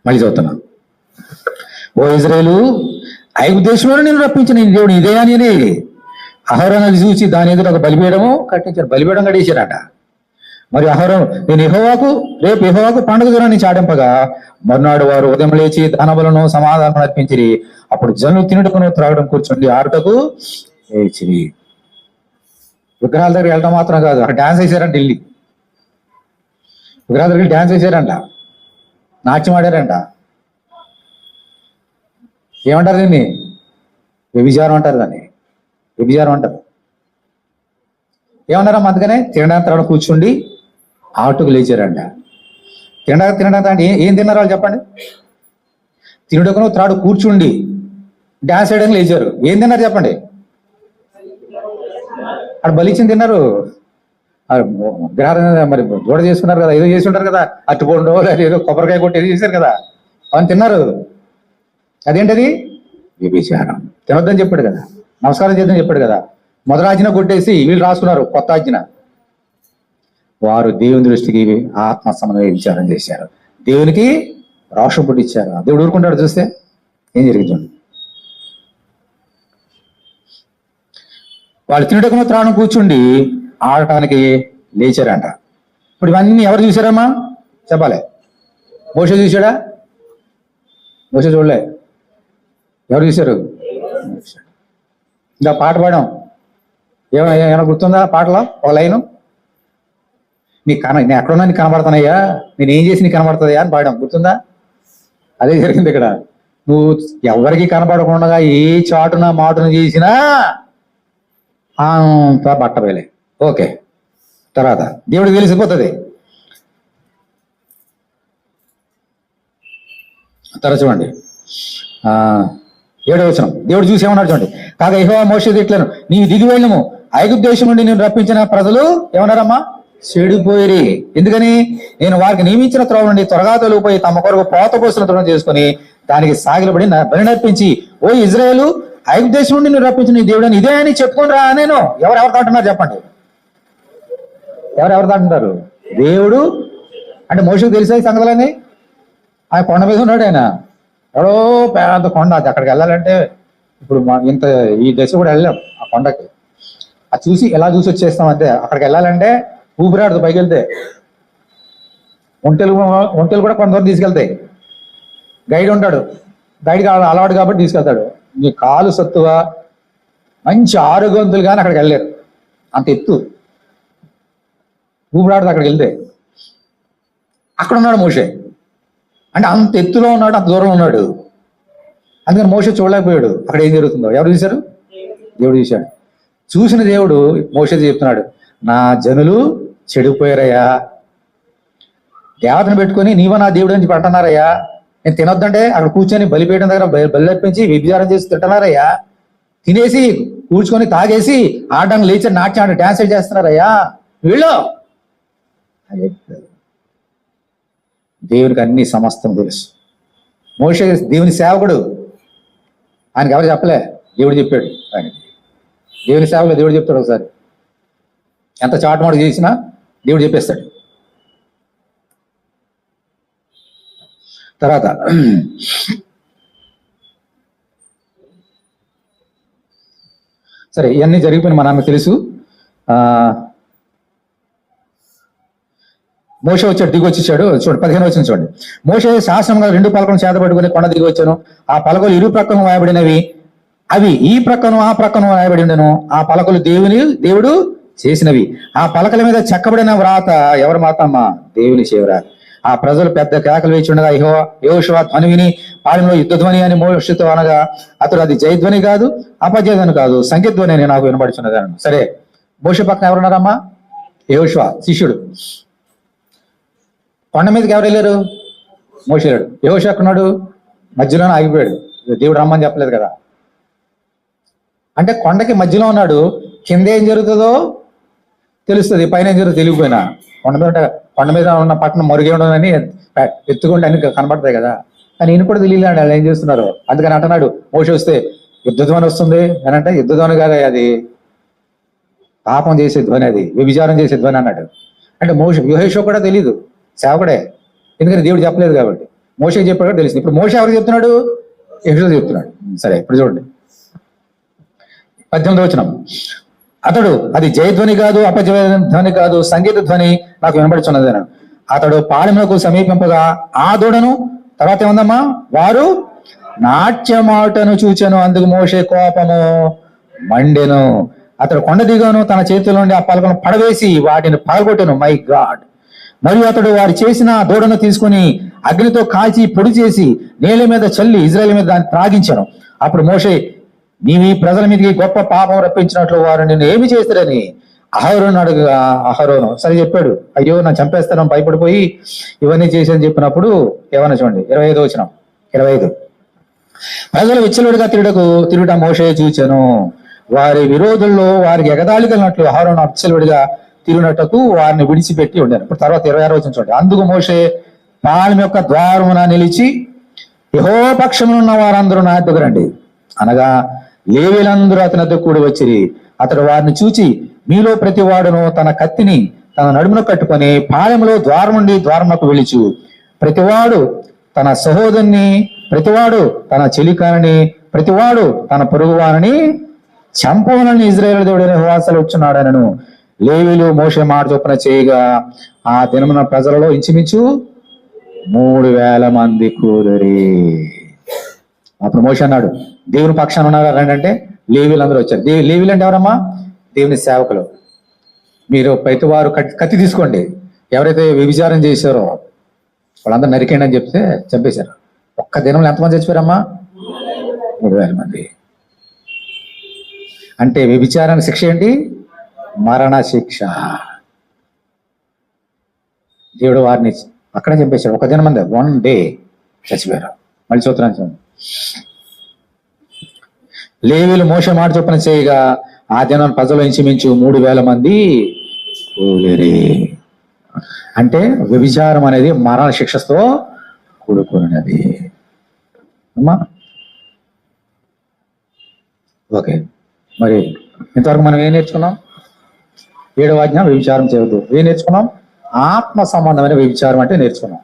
మళ్ళీ చదువుతున్నా. ఓ ఇజ్రాయేలు, ఐగుప్తు దేశంలో నేను రప్పించిన నీ దేవుడు ఇదే అని అహరోను చూసి దాని ఎదురు ఒక బలిపీఠము కట్టించారు, బలిపీఠం కట్టేశారట. మరి అహరోను, నేను రేపు యెహోవాకు పండుగ దినాన్ని చాటింపగా మరునాడు వారు ఉదయం లేచి దానబలను సమాధానం అర్పించిరి. అప్పుడు జనులు తినుటకును త్రాగడం కూర్చుండి ఆరుటకు లేచిరి. విగ్రహాల దగ్గర వెళ్ళడం మాత్రం కాదు, అక్కడ డాన్స్ వేసారంట. వెళ్ళి విగ్రహాల దగ్గర డాన్స్ వేసారంట, నాట్యం ఆడారంట. ఏమంటారు దీన్ని? వ్యభిచారం అంటారు. దాన్ని వ్యభిచారం అంటారు. ఏమన్నారమ్మా? అందుకనే తినడానికి త్రాగడం కూర్చుండి ఆటుకు లేచారంట. తినడానికి అంటే ఏం తిన్నారు వాళ్ళు చెప్పండి? తినుటకును త్రాడు కూర్చుండి డాన్స్ వేయడానికి లేచారు. ఏం తిన్నారు చెప్పండి? అక్కడ బలిచ్చింది తిన్నారు. గ్రహాలు మరి దూడ చేసుకున్నారు కదా, ఏదో చేసి ఉంటారు కదా, అట్టుకోండో లేదా ఏదో కొబ్బరికాయ కొట్టి ఏదో చేశారు కదా, అవన్నీ తిన్నారు. అదేంటది? వ్యభిచారం. తినొద్దని చెప్పాడు కదా, నమస్కారం చేద్దని చెప్పాడు కదా. మొదటి ఆజ్ఞ కొట్టేసి వీళ్ళు రాసుకున్నారు కొత్త ఆజ్ఞ. వారు దేవుని దృష్టికి ఆత్మ సంబంధంగా విచారం చేశారు, దేవునికి రోషం పుట్టించారు. దేవుడు ఊరుకుంటాడు చూస్తే ఏం జరుగుతుంది? వాళ్ళు తినటకును త్రాణం కూర్చుండి ఆడటానికి లేచారంట. ఇప్పుడు ఇవన్నీ ఎవరు చూశారమ్మా? చెప్పాలి. మోషే చూశాడా? మోషే చూడలే. ఎవరు చూశారు? ఇంకా పాట పాడాం, ఏమైనా గుర్తుందా పాటలో? ఒక లైను, నేను ఎక్కడున్నా నీకు కనబడతానయ్యా, నేను ఏం చేసి నీకు కనబడుతుందయ్యా అని పాడాం, గుర్తుందా? అదే జరిగింది ఇక్కడ. నువ్వు ఎవరికి కనబడకుండా ఏ చాటున మాటున చేసినా అంత బట్టబయలే. ఓకే, తర్వాత దేవుడికి తెలిసిపోతుంది. తర్వాత చూడండి 7వ వచనం. దేవుడు చూసి ఏమన్నాడు చూడండి. కాగా యెహోవా మోషే ఇట్లను, నీవు దిగి వెళ్ళము, ఐగుప్తు దేశం నుండి నేను రప్పించిన ప్రజలు ఏమన్నారమ్మా? చెడిపోయిరి. ఎందుకని? నేను వారికి నియమించిన త్రోవ నుండి త్వరగా తొలగిపోయి తమ కొరకు పోత పోసిన త్రోవ చేసుకుని దానికి సాగిలబడి బలి నర్పించి, ఓ ఇజ్రాయేలు, ఐగుప్తు దేశం నుండి నేను రప్పించిన నీ దేవుడని ఇదే అని చెప్పుకొని రా. నేను ఎవరెవరితో అంటున్నారు చెప్పండి? ఎవరెవరితో అంటున్నారు? దేవుడు అంటే మోషేకు తెలిసే సంగతులని. ఆయన కొండ మీద ఉన్నాడు. ఆయన ఎవడో పెద్ద కొండ, అది అక్కడికి వెళ్ళాలంటే ఇప్పుడు ఇంత ఈ దశ కూడా వెళ్ళాం ఆ కొండకి. అది చూసి ఎలా చూసి వచ్చేస్తాం అంతే. అక్కడికి వెళ్ళాలంటే ఊపిరాడదు, పైకి వెళ్తే ఒంటెలు కూడా కొంతవరకు తీసుకెళ్తాయి. గైడ్ ఉంటాడు, గైడ్ అలవాటు కాబట్టి తీసుకెళ్తాడు. మీ కాలు సత్తుగా మంచి ఆరోగ్యవంతులు కానీ అక్కడికి వెళ్ళలేరు, అంత ఎత్తు ఊపిరాడదు. అక్కడికి వెళ్తే అక్కడ ఉన్నాడు మోషే, అంటే అంత ఎత్తులో ఉన్నాడు, అంత దూరం ఉన్నాడు. అందుకని మోషే చూడలేకపోయాడు అక్కడ ఏం జరుగుతుందో. ఎవరు చూశారు? దేవుడు చూశాడు. చూసిన దేవుడు మోషేతో చెప్తున్నాడు, నా జనులు చెడిపోయారయ్యా, దేవతను పెట్టుకొని నీవ నా దేవుడు అని అంటున్నారయ్యా. నేను తినొద్దంటే అక్కడ కూర్చొని బలిపీఠం దగ్గర బలిపించి వ్యభిచారం చేసి తింటున్నారయ్యా. తినేసి కూర్చుకొని తాగేసి ఆడడానికి లేచి నాట్యం ఆడి డాన్స్ చేస్తున్నారయ్యా వీళ్ళు. దేవునికి అన్ని సమస్తం తెలుసు. మోషే దేవుని సేవకుడు, ఆయనకి ఎవరు చెప్పలే, దేవుడు చెప్పాడు ఆయన. దేవుని సేవకుడు దేవుడు చెప్తాడు. ఒకసారి ఎంత చాటుమాటు చేసినా దేవుడు చెప్పేస్తాడు. తర్వాత సరే ఇవన్నీ జరిగిపోయిన మన ఆమె తెలుసు. మోషే వచ్చాడు, దిగి వచ్చేసాడు. చూడండి 15 వచ్చింది చూడండి. మోషే శాసనంగా 2 పలకలను చేతపట్టుకుని కొండ దిగి వచ్చాను. ఆ పలకలు ఇరు ప్రక్కను వాయబడినవి, అవి ఈ ప్రక్కను ఆ ప్రక్కను రాయబడి ఉండను. ఆ పలకలు దేవుడు చేసినవి. ఆ పలకల మీద చెక్కబడిన వ్రాత ఎవరి మాతమ్మా? దేవుని చేవరా. ఆ ప్రజలు పెద్ద కేకలు వేచి ఉండగా యెహోషువ ధ్వని విని పాలెంలో యుద్ధ ధ్వని అని మోషేతో అనగా అతడు అది జయధ్వని కాదు, అపజయధ్వని కాదు, సంగీతధ్వని అని నాకు వినబడుచున్నది అన్నాడు. సరే, మోషే పక్కన ఎవరున్నారమ్మా? యెహోషువ శిష్యుడు. కొండ మీదకి ఎవరు వెళ్ళారు? మోషే వెళ్ళాడు. యెహోషువ ఎక్కడున్నాడు? మధ్యలోనే ఆగిపోయాడు. దేవుడు రమ్మని చెప్పలేదు కదా. అంటే కొండకి మధ్యలో ఉన్నాడు. కింద ఏం జరుగుతుందో తెలుస్తుంది, పైన ఏం జరుగుతుందో తెలియకపోయినా. కొండ మీద ఉన్న పట్టణం మరుగే ఉండదని ఎత్తుకుంటే అన్ని కనబడతాయి కదా. కానీ ఈయన కూడా తెలియదు వాళ్ళు ఏం చేస్తున్నారు. అందుకని అంటున్నాడు, మోషే వస్తే యుద్ధధ్వని వస్తుంది అని. అంటే యుద్ధధ్వని కాదు, అది పాపం చేసే ధ్వని, అది వ్యభిచారం చేసే ధ్వని అన్నాడు. అంటే యెహోషువ కూడా తెలీదు, సేవకుడే. ఎందుకంటే దేవుడు చెప్పలేదు కాబట్టి. మోషేకి చెప్పాడు తెలిసింది. ఇప్పుడు మోషే ఎవరికి చెప్తున్నాడు? యెహోషువ చెప్తున్నాడు. సరే, ఇప్పుడు చూడండి 18వ వచనం. అతడు అది జయధ్వని కాదు, అపజయధ్వని కాదు, సంగీత ధ్వని నాకు వినబడుచున్నది అన్నాడు. అతడు పాలెమునకు సమీపింపగా ఆ దూడను, తర్వాత ఏముందమ్మా, వారు నాట్యమాటను చూచెను. అందుకు మోషే కోపము మండెను. అతడు కొండ దిగాను, తన చేతుల నుండి ఆ పలకను పడవేసి వాటిని పగలగొట్టెను. My God. మరియు అతడు వారు చేసిన దూడను తీసుకుని అగ్నితో కాల్చి పొడి చేసి నేల మీద చల్లి ఇజ్రాయేల్ మీద దాన్ని త్రాగించను. అప్పుడు మోషే, నీవు ఈ ప్రజల మీదకి గొప్ప పాపం రప్పించినట్లు వారు నిన్ను ఏమి చేస్తారని అహరోను అడుగుగా, అహరోను సరే చెప్పాడు, అయ్యో నన్ను చంపేస్తాను భయపడిపోయి ఇవన్నీ చేశాను చెప్పినప్పుడు ఏమన్నా చూడండి 25వ వచనం. 25. ప్రజలు విచ్చలుడిగా తిరుగుట మోషే చూచెను. వారి విరోధుల్లో వారికి ఎగదాళి కలిగినట్లు అహరోను విచ్చలుడిగా తిరుగునట్టుకు వారిని విడిచిపెట్టి ఉండారు. ఇప్పుడు తర్వాత 26వ వచనం చూడండి. అందుకు మోషే పాలెం యొక్క ద్వారమున నిలిచి, యెహోవా పక్షమునున్న వారందరూ నా యొద్దకు రండి అనగా లేవీలందరూ అతని వద్దకు కూడి వచ్చిరి. అతడు వారిని చూచి, మీలో ప్రతి వాడును తన కత్తిని తన నడుమును కట్టుకొని పాలెంలో ద్వారం నుండి ద్వారమునకు వెళుచు, ప్రతివాడు తన సహోదరుని, ప్రతివాడు తన చెలికాని, ప్రతివాడు తన పొరుగువాని చంపవనని ఇజ్రాయేలు దేవుడైన యెహోవా సెలవిచ్చున్నాడనను. లేవీలు మోషే మాట చొప్పున చేయగా ఆ దినమున ప్రజలలో ఇంచుమించు 3000 మంది కూలిరి. అప్పుడు మోషే అన్నాడు, దేవుని పక్షాన ఉన్నారా రండి అంటే లేవీలందరూ వచ్చారు. లేవీలు అంటే ఎవరమ్మా? దేవుని సేవకులు. మీరు ప్రతి వారు కత్తి తీసుకోండి, ఎవరైతే వ్యభిచారం చేశారో వాళ్ళందరూ నరికేయండి అని చెప్తే చంపేశారు. ఒక్క దినంలో ఎంతమంది చచ్చిపోయారమ్మా? 3000 మంది. అంటే వ్యభిచారానికి శిక్ష ఏంటి? మరణ శిక్ష. దేవుడు వారిని అక్కడే చంపేశాడు. ఒక దినం మంది 1 డే చచ్చిపోయారు. మళ్ళీ చూస్తున్నాను చూడండి. లేవీలు మోషే మాట చొప్పున చేయగా ఆ దినం ప్రజలు ఇంచుమించు 3000 మంది కూలిరి. అంటే వ్యభిచారం అనేది మరణ శిక్షతో కూడుకున్నది అమ్మా. ఓకే, మరి ఇంతవరకు మనం ఏం నేర్చుకున్నాం? 7వ ఆజ్ఞ వ్యభిచారం చేయవద్దు. ఏం నేర్చుకున్నాం? ఆత్మ సంబంధమైన వ్యభిచారం అంటే నేర్చుకున్నాం.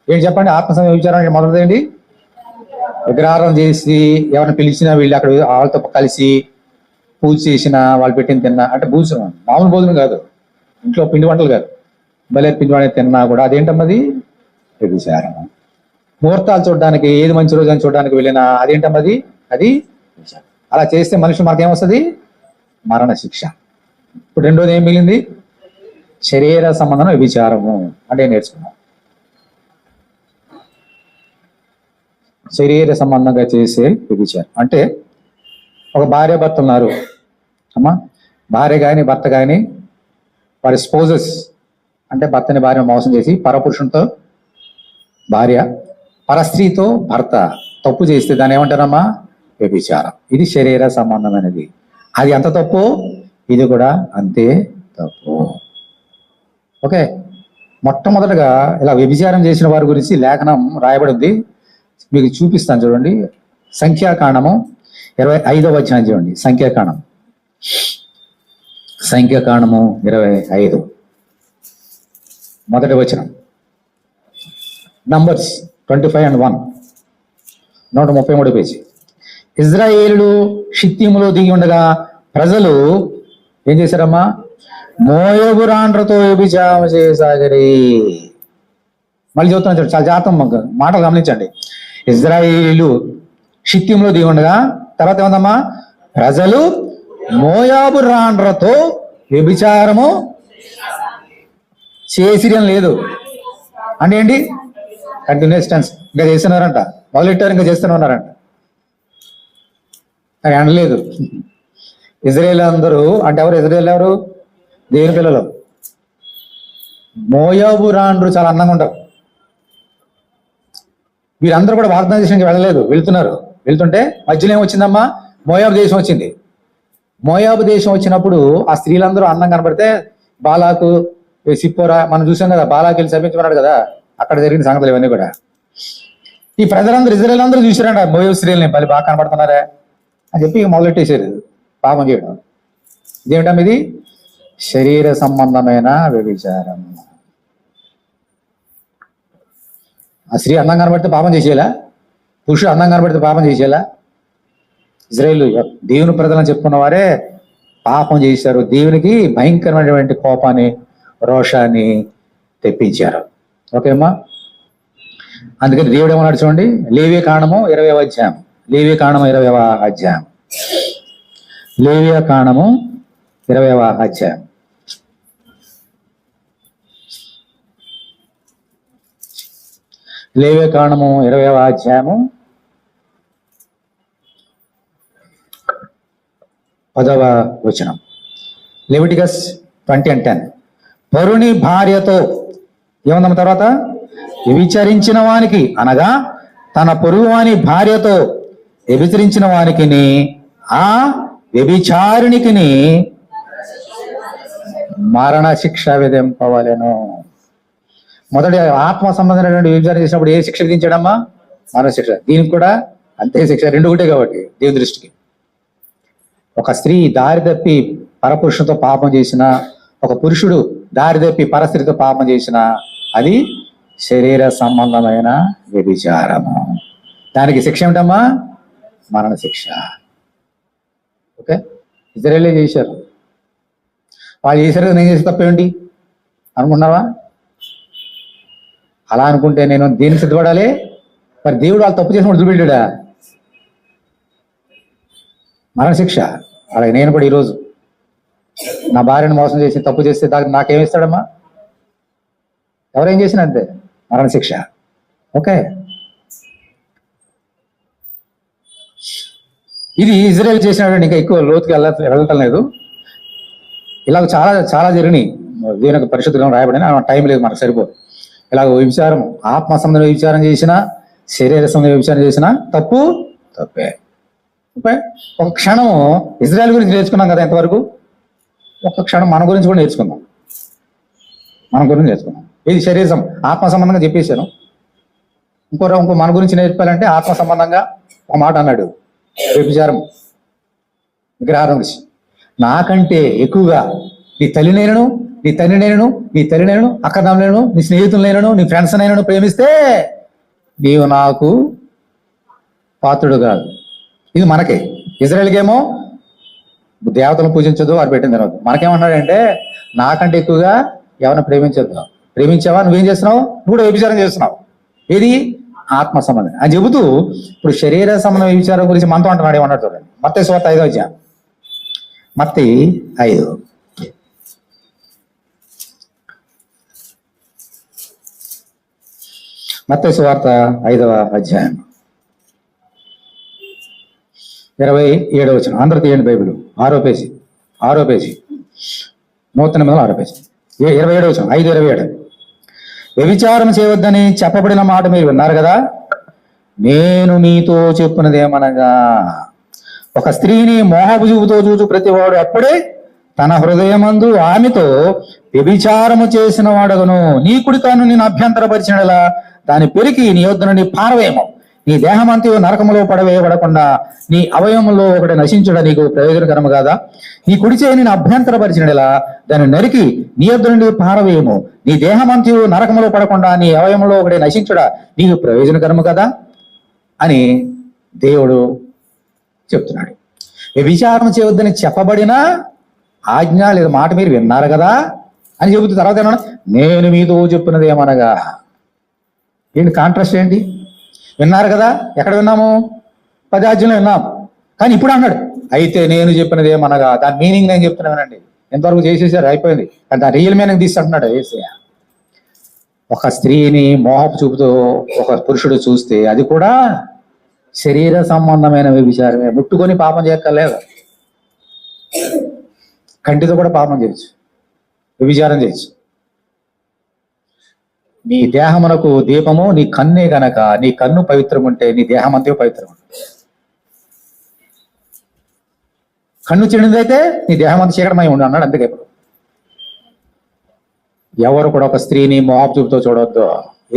ఏంటి చెప్పండి? ఆత్మ సంబంధ వ్యభిచారం అంటే మొదటిదేంటి? విగ్రహారం చేసి ఎవరిని పిలిచినా వీళ్ళు అక్కడ వాళ్ళతో కలిసి పూజ చేసిన, వాళ్ళు పెట్టిన తిన్నా, అంటే భోజనం మామూలు భోజనం కాదు, ఇంట్లో పిండి వంటలు కాదు, భలే పిండి వంటలు తిన్నా కూడా అదేంటమ్మది? వ్యభిచారం. ముహూర్తాలు చూడడానికి, ఏది మంచి రోజు అని చూడడానికి వెళ్ళినా అదేంటమ్మది? అది వ్యభిచారం. అలా చేస్తే మనిషి మనకేమొస్తుంది? మరణ శిక్ష. ఇప్పుడు రెండోది ఏం మిగిలింది? శరీర సంబంధం వ్యభిచారము అంటే నేర్చుకున్నాం. శరీర సంబంధంగా చేసే వ్యభిచారం అంటే ఒక భార్య భర్త ఉన్నారు అమ్మా. భార్య కానీ భర్త కానీ వారి స్పౌజెస్ అంటే భర్తని భార్య మోసం చేసి పరపురుషునితో భార్య పరస్త్రీతో భర్త తప్పు చేస్తే దాన్ని ఏమంటారమ్మా? వ్యభిచారం. ఇది శరీర సంబంధమైనది. అది ఎంత తప్పు, ఇది కూడా అంతే తప్పు. ఓకే, మొట్టమొదటగా ఇలా వ్యభిచారం చేసిన వారి గురించి లేఖనం రాయబడింది, మీకు చూపిస్తాను చూడండి. సంఖ్యాకాండము 25వ అధ్యాయం చూడండి. సంఖ్యాకాండము 25 మొదటి వచనం. Numbers 25:1, 133 page. ఇజ్రాయేలు షిత్తీములో దిగి ఉండగా ప్రజలు ఏం చేశారమ్మా? మోయాబు రాండ్రతో వ్యభిచారం చేయసాగరి. మళ్ళీ చెబుతున్నాను చూడండి, చాలా జాగ్రత్త మాటలు గమనించండి. ఇజ్రాయేలు షిత్తీములో దిగి ఉండగా, తర్వాత ఏమందమ్మా? ప్రజలు మోయాబు రాండ్రతో వ్యభిచారము చేసిరని లేదు అంటే ఏంటి? Continuous tense. ఇంకా చేస్తున్నారంట, మొదలెట్టారు, ఇంకా చేస్తూనే ఉన్నారంట. అది అనలేదు. ఇజ్రాయేల్ అందరూ అంటే ఎవరు? ఇజ్రాయేల్ ఎవరు? దేవుని పిల్లలు. మోయాబు రాండ్రు చాలా అందంగా ఉంటారు. వీరందరూ కూడా వాగ్దాన దేశానికి వెళ్ళలేదు, వెళ్తున్నారు. వెళ్తుంటే మధ్యలో ఏమొచ్చిందమ్మా? మోయాబు దేశం వచ్చింది. మోయాబు దేశం వచ్చినప్పుడు ఆ స్త్రీలందరూ అందం కనబడితే బాలాకు, సిప్పోరా, మనం చూసాం కదా, బాలాకి వెళ్ళి సమీపించుకున్నాడు కదా, అక్కడ జరిగిన సంగతులు ఇవన్నీ కూడా. ఈ ప్రజలందరూ, ఇజ్రాయేల్ అందరూ చూసారంట మోయాబు స్త్రీలని, మళ్ళీ బాగా కనబడుతున్నారా అని చెప్పి మొదలెట్టేశారు పాపం చేయడం. ఇదేమిటం? ఇది శరీర సంబంధమైన వ్యభిచారం. ఆ స్త్రీ అందం కనబడితే పాపం చేసేలా, పురుషుడు అందం కనబడితే పాపం చేసేలా. ఇజ్రాయేలు దేవుని ప్రజలను చెప్పుకున్న వారే పాపం చేశారు. దేవునికి భయంకరమైనటువంటి కోపాన్ని, రోషాన్ని తెప్పించారు. ఓకే అమ్మా? అందుకని దేవుడు ఏమన్నాడు చూడండి, లేవియకాండము 20వ అధ్యాయం. లేవియకాండము 20వ అధ్యాయం. లేవియకాండము 20వ అధ్యాయం. లేవియకాండము 20వ అధ్యాయము 10వ వచనం. లెవిటికస్ 20:10. పరుని భార్యతో ఏమన్నాం తర్వాత? వ్యభిచరించిన వానికి, అనగా తన పొరుగువాని భార్యతో వ్యభిచరించిన వానికి, ఆ వ్యభిచారినికి మరణ శిక్ష విధింపవలెను. మొదటి ఆత్మ సంబంధమైనటువంటి వ్యభిచారం చేసినప్పుడు ఏ శిక్ష విధించాడమ్మా? మరణ శిక్ష. దీనికి కూడా అంతే శిక్ష. రెండు ఒకటే కాబట్టి దేవుని దృష్టికి. ఒక స్త్రీ దారి తప్పి పరపురుషునితో పాపం చేసిన, ఒక పురుషుడు దారి తప్పి పరస్త్రీతో పాపం చేసిన, అది శరీర సంబంధమైన వ్యభిచారము. దానికి శిక్ష ఏమిటమ్మా? మరణ శిక్ష. ఓకే, ఇజ్రాయేలే చేశారు. వాళ్ళు చేశారు కదా, నేను చేసే తప్పేంటి అనుకున్నావా? అలా అనుకుంటే నేను దేనికి సిద్ధపడాలి? మరి దేవుడు వాళ్ళు తప్పు చేసిన వదిలిపెట్టాడా? మరణశిక్ష. అలాగే నేను కూడా ఈరోజు నా భార్యను మోసం చేసి తప్పు చేస్తే దానికి నాకేమిస్తాడమ్మా? ఎవరేం చేసినా అంతే, మరణశిక్ష. ఓకే, ఇది ఇజ్రాయేల్ చేసినటువంటి, ఇంకా ఎక్కువ లోతుకి వెళ్ళటం లేదు. ఇలాగ చాలా చాలా జరిగినాయి. దీని యొక్క పరిశుద్ధంగా రాయబడిన టైం లేదు, మనకు సరిపోదు. ఇలాగ వ్యభిచారం, ఆత్మ సంబంధ వ్యభిచారం చేసినా, శరీర సంబంధ వ్యభిచారం చేసినా తప్పు తప్పే. ఓకే, ఒక క్షణము ఇజ్రాయేల్ గురించి నేర్చుకున్నాం కదా ఇంతవరకు. ఒక క్షణం మన గురించి కూడా నేర్చుకుందాం. ఇది శరీరం ఆత్మ సంబంధంగా చెప్పేశాను. ఇంకో మన గురించి నేర్పాలంటే ఆత్మ సంబంధంగా ఒక మాట అన్నాడు, వ్యభిచారం, విగ్రహారం గురించి. నాకంటే ఎక్కువగా నీ తల్లినైనను, నీ తండ్రినైనను, నీ తల్లినైనను, అక్కదమ్ములను, నీ స్నేహితులైనను, నీ ఫ్రెండ్స్ అయినను ప్రేమిస్తే నీవు నాకు పాత్రుడు కాదు. ఇది మనకే. ఇజ్రాయేల్కి ఏమో దేవతలను పూజించదు, అది పెట్టిన తర్వాత. మనకేమన్నాడంటే నాకంటే ఎక్కువగా ఎవరిని ప్రేమించద్దు. ప్రేమించావా? నువ్వేం చేస్తున్నావు? నువ్వు కూడా వ్యభిచారం చేస్తున్నావు. ఏది? ఆత్మ సంబంధం అని చెబుతూ ఇప్పుడు శరీర సంబంధం వ్యభిచారం గురించి మనతో అంటున్నాడు. ఏమన్నాడు చూడండి, మత్తయి సువార్త 5వ అధ్యాయం. మత్తయి 5. మత్తయి సువార్త 5వ అధ్యాయం 27వ వచనం. అందరూ తీయండి బైబిల్. 6వ పేజీ. 6వ పేజీ, నూతన నిబంధనలు 6వ పేజీ, 27వ వచనం. 5:27. వ్యభిచారం చేయవద్దని చెప్పబడిన మాట మీరు విన్నారు కదా. నేను మీతో చెప్పున్నదేమనగా, ఒక స్త్రీని మోహపు చూపుతో చూచు ప్రతివాడు అప్పుడే తన హృదయమందు ఆమెతో వ్యభిచారము చేసిన వాడగను. నీ కుడి కన్ను నేను అభ్యంతరపరిచినలా దాని పెరికి నీ యొద్ద నుండి పారవేయము. నీ దేహమంతయు నరకములో పడవేయబడకుండా నీ అవయవంలో ఒకటి నశించుట నీకు ప్రయోజనకరము కాదా? నీ కుడి చేయి నేను అభ్యంతరపరిచినలా దాన్ని నరికి నీ యొద్ద నుండి పారవేయము. నీ దేహమంతయు నరకములో పడకుండా నీ అవయవంలో ఒకటి నశించుట నీకు ప్రయోజనకరము కదా అని దేవుడు చెప్తున్నాడు. వ్యభిచారం చేయవద్దని చెప్పబడిన ఆజ్ఞ లేదా మాట మీరు విన్నారు కదా అని చెబుతూ తర్వాత ఏమన్నా, నేను మీతో చెప్పున్నది ఏమనగా. ఏంటి కాంట్రాస్ట్ ఏంటి? విన్నారు కదా, ఎక్కడ విన్నాము? 10 ఆజ్ఞలు విన్నాం. కానీ ఇప్పుడు అన్నాడు, అయితే నేను చెప్పినది ఏమనగా. దాని మీనింగ్ నేను చెప్తున్నానండి. ఎంతవరకు చేసేసారు, అయిపోయింది. కానీ దాని రియల్ మీనింగ్ తీసుకుంటున్నాడు యేసయ్య. ఒక స్త్రీని మోహపు చూపుతో ఒక పురుషుడు చూస్తే అది కూడా శరీర సంబంధమైన వ్యభిచారమే. ముట్టుకొని పాపం చేయక్కర్లేదు. కంటితో కూడా పాపం చేయొచ్చు, వ్యభిచారం చేయొచ్చు. నీ దేహమునకు దీపము నీ కన్నే గనక, నీ కన్ను పవిత్రం ఉంటే నీ దేహం అంతే పవిత్రం ఉంటుంది. కన్ను చెడినదైతే నీ దేహం అంతా చీకటమై ఉండు అన్నాడు. అందుకే ఎవరు కూడా ఒక స్త్రీని మోహపు చూపుతో చూడవద్దు.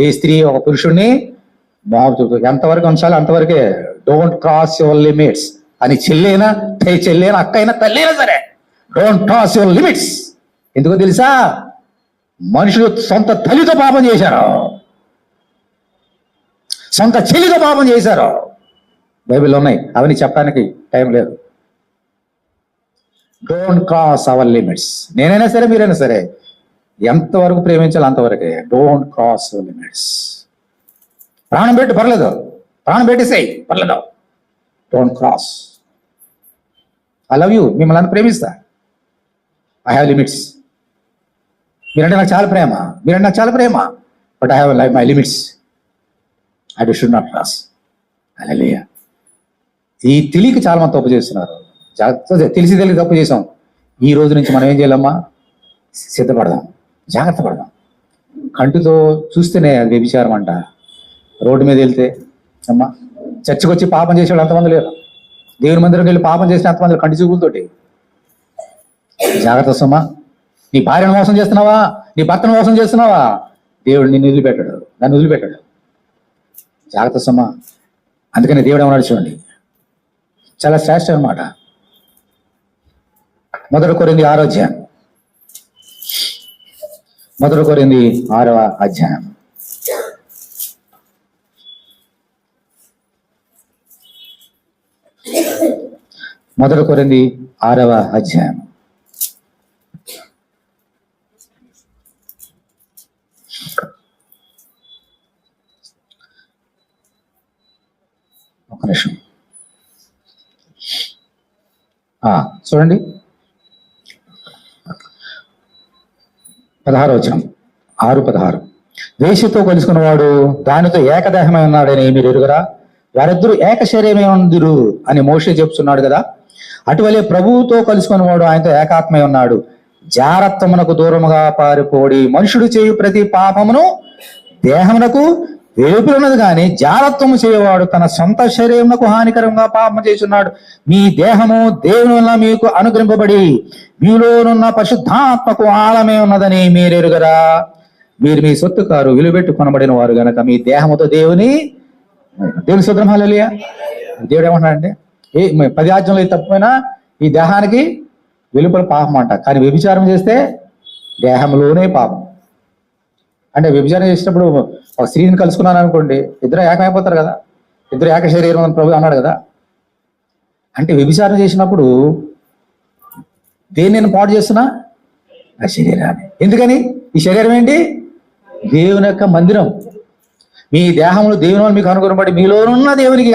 ఏ స్త్రీ ఒక పురుషుడిని మోహపు చూపుతో ఎంతవరకు ఉంచాలి అంతవరకే. డోంట్ క్రాస్ యువర్ లిమిట్స్ అని చెల్లైనా అక్క అయినా తల్లి అయినా సరే, డోంట్ క్రాస్ యువర్ లిమిట్స్. ఎందుకో తెలుసా? మనుషులు సొంత తల్లితో పాపం చేశారు, సొంత చెల్లితో పాపం చేశారు. బైబిల్లో ఉన్నాయి, అవన్నీ చెప్పడానికి టైం లేదు. Don't cross our limits. నేనైనా సరే మీరైనా సరే ఎంతవరకు ప్రేమించాలి అంతవరకే. Don't cross our limits. ప్రాణం పెట్టి పర్లేదు, ప్రాణం పెట్టేసేయి పర్లేదు. Don't cross. I love you, మిమ్మల్ని ప్రేమిస్తా. I have limits. మీరంటే నాకు చాలా ప్రేమ, but I have my limits. I should not cross. Hallelujah. ఈ తెలియక చాలా మంది తప్పు చేస్తున్నారు. తెలిసి తప్పు చేసాం. ఈ రోజు నుంచి మనం ఏం చేయాలమ్మా? సిద్ధపడదాం, జాగ్రత్త పడదాం. కంటితో చూస్తేనే అది వ్యభిచారం అంట. రోడ్డు మీద వెళ్తే అమ్మా, చర్చికి వచ్చి పాపం చేసేవాళ్ళు అంతమంది లేరు. దేవుని మందిరంకి వెళ్ళి పాపం చేసిన అంతమంది కంటి చూపులతోటి. జాగ్రత్త సమ్మా. నీ భార్యను మోసం చేస్తున్నావా, నీ భర్తను మోసం చేస్తున్నావా, దేవుడు నిన్ను వదిలిపెట్టాడు, నన్ను వదిలిపెట్టాడు. జాగ్రత్త సమ్మా. అందుకని దేవుడు ఏమన్నాడు చూడండి, చాలా శ్రేష్ఠ అన్నమాట. 1 కొరింథీ 6వ అధ్యాయం. 1 కొరింథీ 6వ అధ్యాయం. మొదటి కొరింథీ 6వ అధ్యాయం. ఒక నిమిషం చూడండి, 16వ వచనం. 6:16. వేశ్యతో కలుసుకున్నవాడు దానితో ఏకదేహమై ఉన్నాడని మీరు ఎరుగరా? వారిద్దరూ ఏక శరీరమై ఉందిరు అని మోషే చెప్తున్నాడు కదా. అటువలే ప్రభువుతో కలుసుకున్నవాడు ఆయనతో ఏకాత్మై ఉన్నాడు. జారత్వమునకు దూరముగా పారిపోడి మనుషుడు చేయు ప్రతి పాపమును దేహమునకు వెలుపులున్నది కానీ జారత్వము చేయవాడు తన సొంత శరీరమునకు హానికరంగా పాపం చేస్తున్నాడు. మీ దేహము దేవుని వల్ల మీకు అనుగ్రహింపబడి మీలోనున్న పరిశుద్ధాత్మకు ఆలమే ఉన్నదని మీరెరుగరా? మీరు మీ సొత్తు కారు, విలువబెట్టి కొనబడిన వారు గనక మీ దేహముతో దేవుని స్తోత్రం. హల్లెలూయా. దేవుడు ఏమంటాడంటే, 10 ఆజ్ఞలు తప్పిపోయినా ఈ దేహానికి వెలుపల పాపం అంట. కానీ వ్యభిచారం చేస్తే దేహంలోనే పాపం. అంటే వ్యభిచారం చేసినప్పుడు ఒక స్త్రీని కలుసుకున్నాను అనుకోండి, ఇద్దరు ఏకమైపోతారు కదా, ఇద్దరు ఏక శరీరం అని ప్రభు అన్నాడు కదా. అంటే వ్యభిచారం చేసినప్పుడు దేన్ని నేను పాడు చేస్తున్నా? ఆ శరీరాన్ని. ఎందుకని? ఈ శరీరం ఏంటి? దేవుని యొక్క మందిరం. మీ దేహంలో దేవుని మీకు అనుగుణపడి మీలోనున్న దేవునికి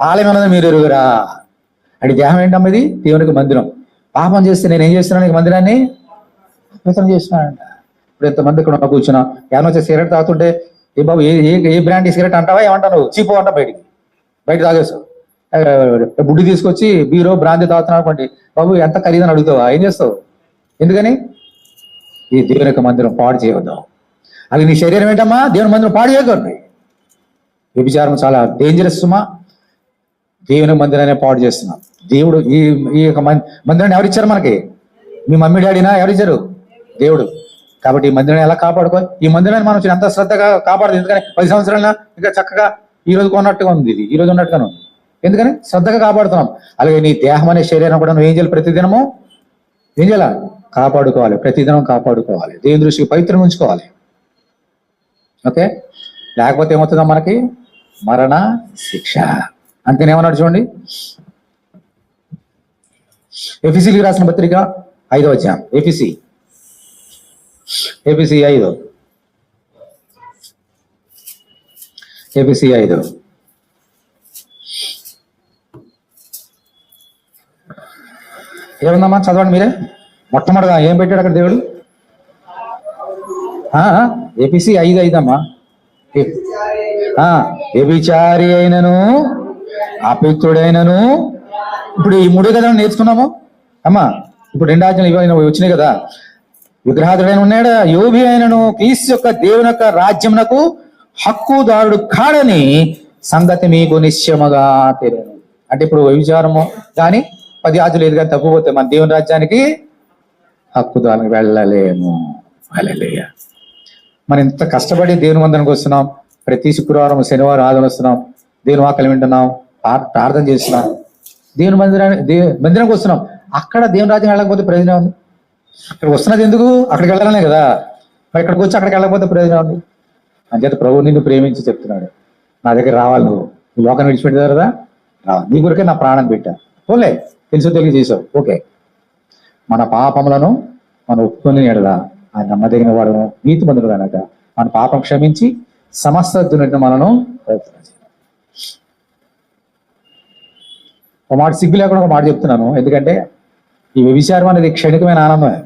ఆలయం అన్నది మీరు ఎరుగురా. అంటే దేహం ఏంటమ్మా? ఇది దేవునికి మందిరం. పాపం చేస్తే నేను ఏం చేస్తున్నాను? ఈ మందిరాన్ని అపవిత్రం చేస్తున్నానంట. ఇప్పుడు ఎంతమంది ఇక్కడ కూర్చున్నా, ఏమన్నా వచ్చి సిగరెట్ తాగుతుంటే, ఏ బాబు ఏ బ్రాండ్ సిగరెట్ అంటావా, ఏమంటావు నువ్వు? చీపో అంట. బయట తాగేస్తావు. బుడ్డి తీసుకొచ్చి బీరో బ్రాంతి తాగుతున్నావు అనుకోండి, బాబు ఎంత ఖరీదని అడుగుతావా? ఏం చేస్తావు? ఎందుకని? ఈ దేవుని యొక్క మందిరం పాడు చేయవద్దాం. అది నీ శరీరం ఏంటమ్మా? దేవుని మందిరం పాడు చేయకూడదు. వ్యభిచారం చాలా డేంజరస్ సుమా. దేవుని మందిరాన్ని పాడు చేస్తున్నాం. దేవుడు ఈ యొక్క మందిరాన్ని ఎవరిచ్చారు మనకి? మీ మమ్మీ డాడీనా? ఎవరిచ్చారు? దేవుడు. కాబట్టి ఈ మందిరాన్ని ఎలా కాపాడుకోవాలి? ఈ మందిరాన్ని మనం ఎంత శ్రద్ధగా కాపాడదు. ఎందుకని 10 సంవత్సరాల ఇంకా చక్కగా ఈ రోజు కొన్నట్టుగా ఉంది, ఇది ఈ రోజు ఉన్నట్టుగానే ఉంది. ఎందుకని? శ్రద్ధగా కాపాడుతున్నాం. అలాగే నీ దేహం అనే శరీరం కూడా నువ్వు ఏం చేయాలి? ప్రతిదినము ఏం చేయాలి? కాపాడుకోవాలి. ప్రతిదినం కాపాడుకోవాలి. దేవుని దృష్టికి పవిత్రంగా ఉంచుకోవాలి. ఓకే, లేకపోతే ఏమవుతుందా? మనకి మరణ శిక్ష. అంతేనేమన్నాడు చూడండి, ఎఫెసీయులకు రాసిన పత్రిక 5వ అధ్యాయం. ఎఫెసీ 5. ఎఫెసీ 5. ఏముందమ్మా? చదవండి మీరే. మొట్టమొదటిగా ఏం పెట్టాడు అక్కడ దేవుడు? ఎఫెసీ 5:5 అమ్మా. వ్యభిచారి అయినను అపిక్తుడైనను, ఇప్పుడు ఈ 3 కదా నేర్చుకున్నాము అమ్మా. ఇప్పుడు 2 ఆజ్ఞలు వచ్చినాయి కదా. విగ్రహాదుడైన ఉన్నాడు, యోగి అయినను క్రీస్తు యొక్క దేవుని యొక్క రాజ్యమునకు హక్కుదారుడు కాడని సంగతి మీకు నిశ్చయముగా తెలియను. అంటే ఇప్పుడు వ్యభిచారము కానీ 10 ఆజ్ఞలు ఏది కానీ తప్పిపోతే మన దేవుని రాజ్యానికి హక్కుదారునికి వెళ్ళలేము. హల్లెలూయా. మనం ఇంత కష్టపడి దేవుని మందిరానికి వస్తున్నాం. ప్రతి శుక్రవారం, శనివారం, ఆదివారం వస్తున్నాం. దేవుని వాక్యం వింటున్నాం, ప్రార్థన చేస్తున్నాం. దేవుని మందిరానికి వస్తున్నాం. అక్కడ దేవుని రాజ్యం వెళ్ళకపోతే ప్రయోజనం ఉంది? ఇక్కడ వస్తున్నది ఎందుకు? అక్కడికి వెళ్ళాలనే కదా. మరి ఇక్కడికి వచ్చి అక్కడికి వెళ్ళకపోతే ప్రయోజనం ఉంది. అంచేత ప్రభువు నిన్ను ప్రేమించి చెప్తున్నాడు, నా దగ్గర రావాలి. నువ్వు ఈ లోకాన్ని విడిచిపెట్టావు కదా, రావాలి. నీ కొరకే నా ప్రాణం పెట్టా. పోలే, తెలుసు తెలియ చేసావు. ఓకే, మన పాపములను మనం ఒప్పుకొని ఎడదా ఆయన నమ్మదగిన వాడు, నీతిమంతుడు కనుక మన పాపం క్షమించి సమస్త దుర్నీతిని మనను ఒక మాట సిగ్గు లేకుండా ఒక మాట చెప్తున్నాను. ఎందుకంటే ఈ వ్యభిచారం అనేది క్షణికమైన ఆనందమే.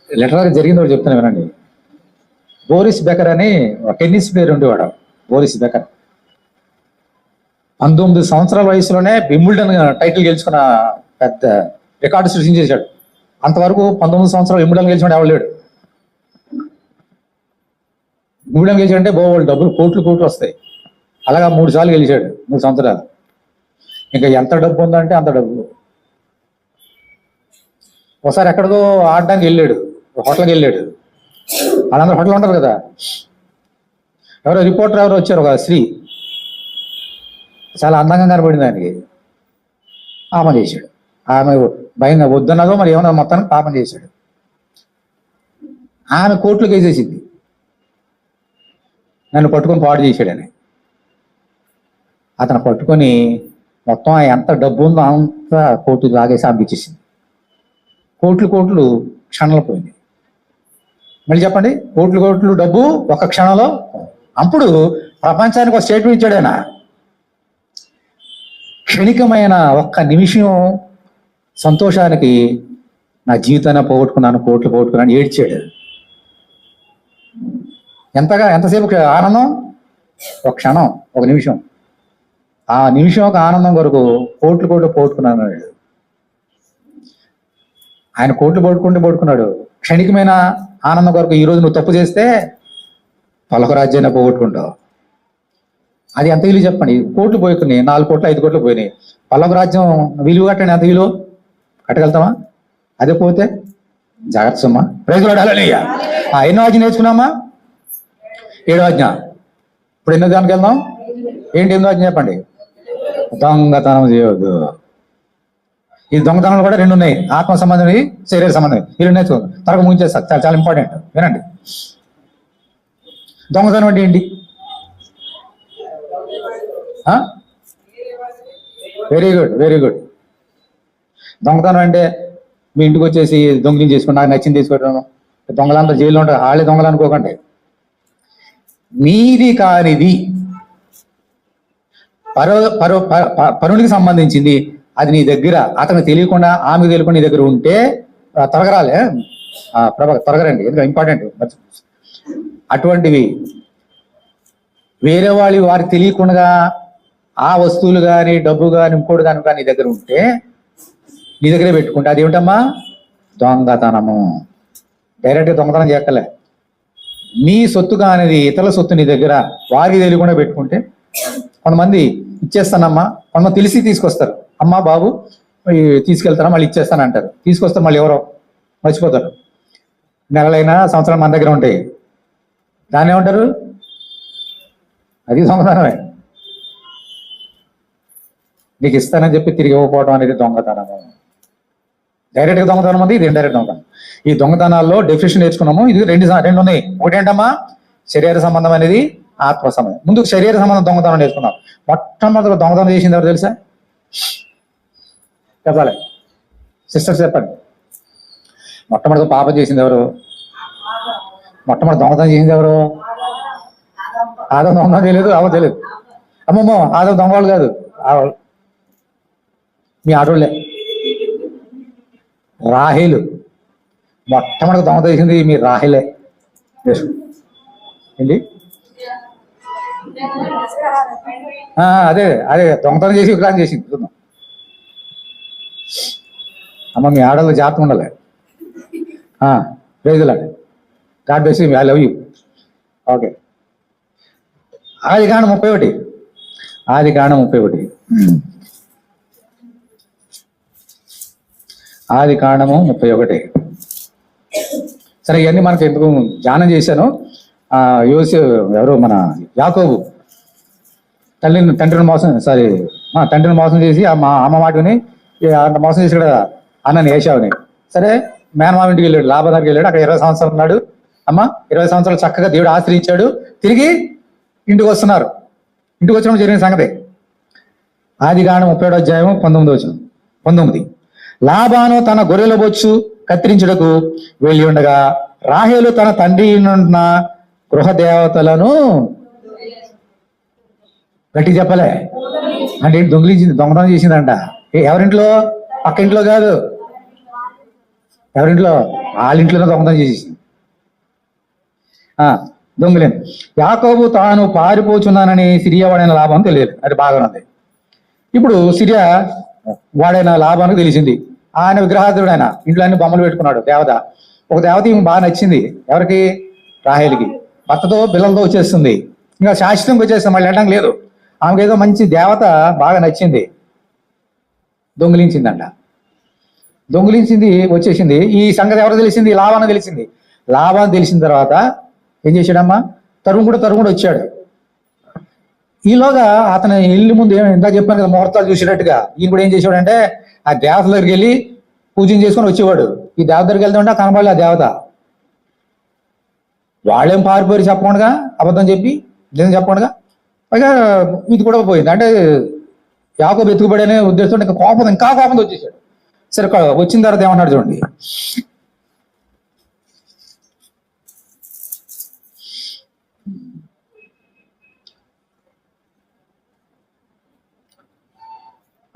లెటర్ జరిగింది ఒకటి చెప్తున్నా వినండి. బోరిస్ బెకర్ అని టెన్నిస్ ప్లేయర్ ఉండేవాడు. బోరిస్ బెకర్ 19 సంవత్సరాల వయసులోనే వింబుల్డన్ టైటిల్ గెలుచుకున్న పెద్ద రికార్డు సృష్టించేశాడు. అంతవరకు 19 సంవత్సరాలు వింబుల్డన్ గెలిచాడు ఎవరు లేడు. వింబుల్డన్ గెలిచాడంటే బోల్డ్ డబ్బులు, కోట్లు వస్తాయి. అలాగా 3 సార్లు గెలిచాడు, 3 సంవత్సరాలు. ఇంకా ఎంత డబ్బు ఉందంటే అంత డబ్బు. ఒకసారి ఎక్కడికో ఆడడానికి వెళ్ళాడు, హోటల్కి వెళ్ళాడు. వాళ్ళందరూ హోటల్ ఉంటారు కదా. ఎవరో రిపోర్టర్ ఎవరో వచ్చారు, ఒక స్త్రీ చాలా అందంగా కనబడింది. ఆయనకి పాపం చేశాడు. ఆమె భయంగా వద్దన్నదో మరి ఏమన్నా మొత్తానికి పాపం చేశాడు. ఆమె కోర్టులో కేసేసింది, నన్ను పట్టుకొని పాడు చేశాడని. అతను పట్టుకొని మొత్తం ఎంత డబ్బు ఉందో అంత కోర్టు లాగేసి పంపించేసింది. కోట్లు క్షణంలో పోయింది. మళ్ళీ చెప్పండి, కోట్లు డబ్బు ఒక క్షణంలో. అప్పుడు ప్రపంచానికి ఒక స్టేట్మెంట్ ఇచ్చాడు ఆయన. క్షణికమైన ఒక్క నిమిషం సంతోషానికి నా జీవితాన్ని పోగొట్టుకున్నాను, కోట్లు పోగొట్టుకున్నాను ఏడ్చాడు. ఎంతసేపు ఆనందం? ఒక క్షణం, ఒక నిమిషం. ఆ నిమిషం ఒక ఆనందం కొరకు కోట్లు పోగొట్టుకున్నాను. ఆయన కోట్లు పోగొట్టుకున్నాడు. క్షణికమైన ఆనందం కొరకు ఈరోజు నువ్వు తప్పు చేస్తే పలక రాజ్యాన్ని పోగొట్టుకుంటావు. అది ఎంత విలువ చెప్పండి? కోట్లు పోయి 4 కోట్లు 5 కోట్లు పోయినాయి. పల్లవ రాజ్యం విలువ కట్టండి, ఎంత విలువ కట్టగలుగుతామా? అదే పోతే జాగ్రత్త సమ్మా. ప్రైజ్ పడాలయ్యా. ఎన్నో ఆజ్ఞ నేర్చుకున్నామా? 7వ ఆజ్ఞ. ఇప్పుడు ఎన్నో దానికి వెళ్దాం. ఏంటి 8వ ఆజ్ఞ చెప్పండి? దొంగతనం చేయవద్దు. ఈ దొంగతనాలు కూడా 2 ఉన్నాయి, ఆత్మ సంబంధం, శరీర సంబంధం. ఈ 2 నేర్చుకోండి. త్వరగా ముంచేస్తారు, చాలా చాలా ఇంపార్టెంట్. వినండి, దొంగతనం అంటే ఏంటి? Very good. దొంగతనం అంటే మీ ఇంటికి వచ్చేసి దొంగలిని చేసుకుని నాకు నచ్చింది తీసుకోవడం. దొంగలంతా జైల్లో ఉంటారు, వాళ్ళే దొంగలు అనుకోకండి. మీది కానిది, పరునికి సంబంధించింది, అది నీ దగ్గర అతనికి తెలియకుండా, ఆమెకు తెలియకుండా నీ దగ్గర ఉంటే త్వరగరాలే త్వరగరండి, ఎందుకంటే ఇంపార్టెంట్. అటువంటివి వేరే వారికి తెలియకుండా ఆ వస్తువులు కానీ, డబ్బు కానీ, ఇంకోటి కానీ నీ దగ్గర ఉంటే, నీ దగ్గరే పెట్టుకుంటే అది ఏమిటమ్మా? దొంగతనము. డైరెక్ట్గా దొంగతనం చేయక్కలే, నీ సొత్తుగా అనేది ఇతరుల సొత్తు నీ దగ్గర వారికి తెలియకుండా పెట్టుకుంటే, కొంతమంది ఇచ్చేస్తానమ్మా, కొంతమంది తెలిసి తీసుకొస్తారు, అమ్మా బాబు తీసుకెళ్తారా మళ్ళీ ఇచ్చేస్తాను అంటారు, తీసుకొస్తారు మళ్ళీ ఎవరో మర్చిపోతారు, నెలలైనా సంవత్సరాలు మన దగ్గర ఉంటాయి, దాన్ని ఏమంటారు? అది దొంగతనమే. నీకు ఇస్తానని చెప్పి తిరిగి ఇవ్వకపోవడం అనేది దొంగతనము. డైరెక్ట్గా దొంగతనం ఉంది, ఇది ఇండైరెక్ట్ దొంగతనం. ఈ దొంగతనాల్లో డెఫినేషన్ నేర్చుకున్నాము. ఇది రెండు ఉన్నాయి. ఒకటి ఏంటమ్మా? శరీర సంబంధం అనేది, ఆత్మ సంబంధం. ముందు శరీర సంబంధం దొంగతనం నేర్చుకున్నాం. మొట్టమొదటి దొంగతనం చేసింది ఎవరు తెలుసా? చెప్పాలి సిస్టర్స్, చెప్పండి. మొట్టమొదటి పాపం చేసింది ఎవరు? మొట్టమొదటి దొంగతనం చేసింది ఎవరు? ఆదో దొంగ తెలియదు, అవో తెలియదు. అమ్మమ్మో ఆదో దొంగవాళ్ళు కాదు, మీ ఆడోళ్ళే. రాహేలు మొట్టమొదటి దొంగ చేసింది మీ రాహేలే. ఏంటి? అదే అదే దొంగతనం చేసి విగ్రహం చేసింది. చూద్దాం. అమ్మ మీ ఆడవాళ్ళు జాగ్రత్త ఉండాలి. ప్రైజులాడు. God bless you, I love you. Okay. ఆదికాండం 31. ఆదికాండం 31. ఆదికాండము 31. సరే, ఇవన్నీ మనకి ఎందుకు ధ్యానం చేశాను. ఎవరు మన యాకోబు తండ్రిని మోసం చేసి మా అమ్మ మాటని అంత మోసం చేసి కూడా అన్నని ఏషావుని. సరే, మేనమామ ఇంటికి వెళ్ళాడు, లాభదారికి వెళ్ళాడు. అక్కడ 20 సంవత్సరాలు ఉన్నాడు. 20 సంవత్సరాలు చక్కగా దేవుడు ఆశ్రయించాడు. తిరిగి ఇంటికి వస్తున్నారు. ఇంటికి వచ్చినప్పుడు జరిగిన సంగతి ఆదికాండం 31వ అధ్యాయం 19. లాబాను తన గొర్రెల బొచ్చు కత్తిరించుటకు వెళ్ళి ఉండగా రాహేలు తన తండ్రి ఉన్న గృహ దేవతలను గట్టి చెప్పలే అంటే దొంగతనం చేసిందంట. ఎవరింట్లో? పక్క ఇంట్లో కాదు, ఎవరింట్లో? వాళ్ళ ఇంట్లోనే దొంగతనం చేసేసింది. దొంగలేను. యాకోబు తాను పారిపోచున్నానని సిరియా వాడైన లాభం తెలియదు. అది బాగా ఉంది. ఇప్పుడు సిరియా వాడైన లాభానికి తెలిసింది. ఆయన విగ్రహాదుడు, ఆయన ఇంట్లో అన్ని బొమ్మలు పెట్టుకున్నాడు. దేవత, ఒక దేవత ఈమె బాగా నచ్చింది. ఎవరికి? రాహేలుకి. భర్తతో పిల్లలతో వచ్చేస్తుంది. ఇంకా శాశ్వతంగా వచ్చేస్తుంది, మళ్ళీ వెళ్ళడం లేదు. ఆమెకి ఏదో మంచి దేవత బాగా నచ్చింది. దొంగిలించిందంట. దొంగిలించింది, వచ్చేసింది. ఈ సంగతి ఎవరు తెలిసింది? లాభాన్ని తెలిసింది. లాభాన్ని తెలిసిన తర్వాత ఏం చేశాడమ్మా? తరుముడు వచ్చాడు. ఈలోగా అతని ఇల్లు ముందు ఇందా చెప్పాను కదా, ముహూర్తాలు చూసేటట్టుగా ఈయన కూడా ఏం చేసేవాడంటే ఆ దేవత దగ్గరికి వెళ్ళి పూజలు చేసుకొని వచ్చేవాడు. ఈ దేవత దగ్గరికి వెళ్తుంటే కనబడలే ఆ దేవత. వాళ్ళేం పారిపోయి చెప్పకుండా, అబద్ధం చెప్పి నిజం చెప్పకుండా, పైగా ఇది కూడా పోయింది. అంటే యాకోబు ఎత్తుకుపడనే ఉద్దేశంతో ఇంకా కోపంతో వచ్చేసాడు. సరే, వచ్చిన తర్వాత ఏమన్నాడు చూడండి.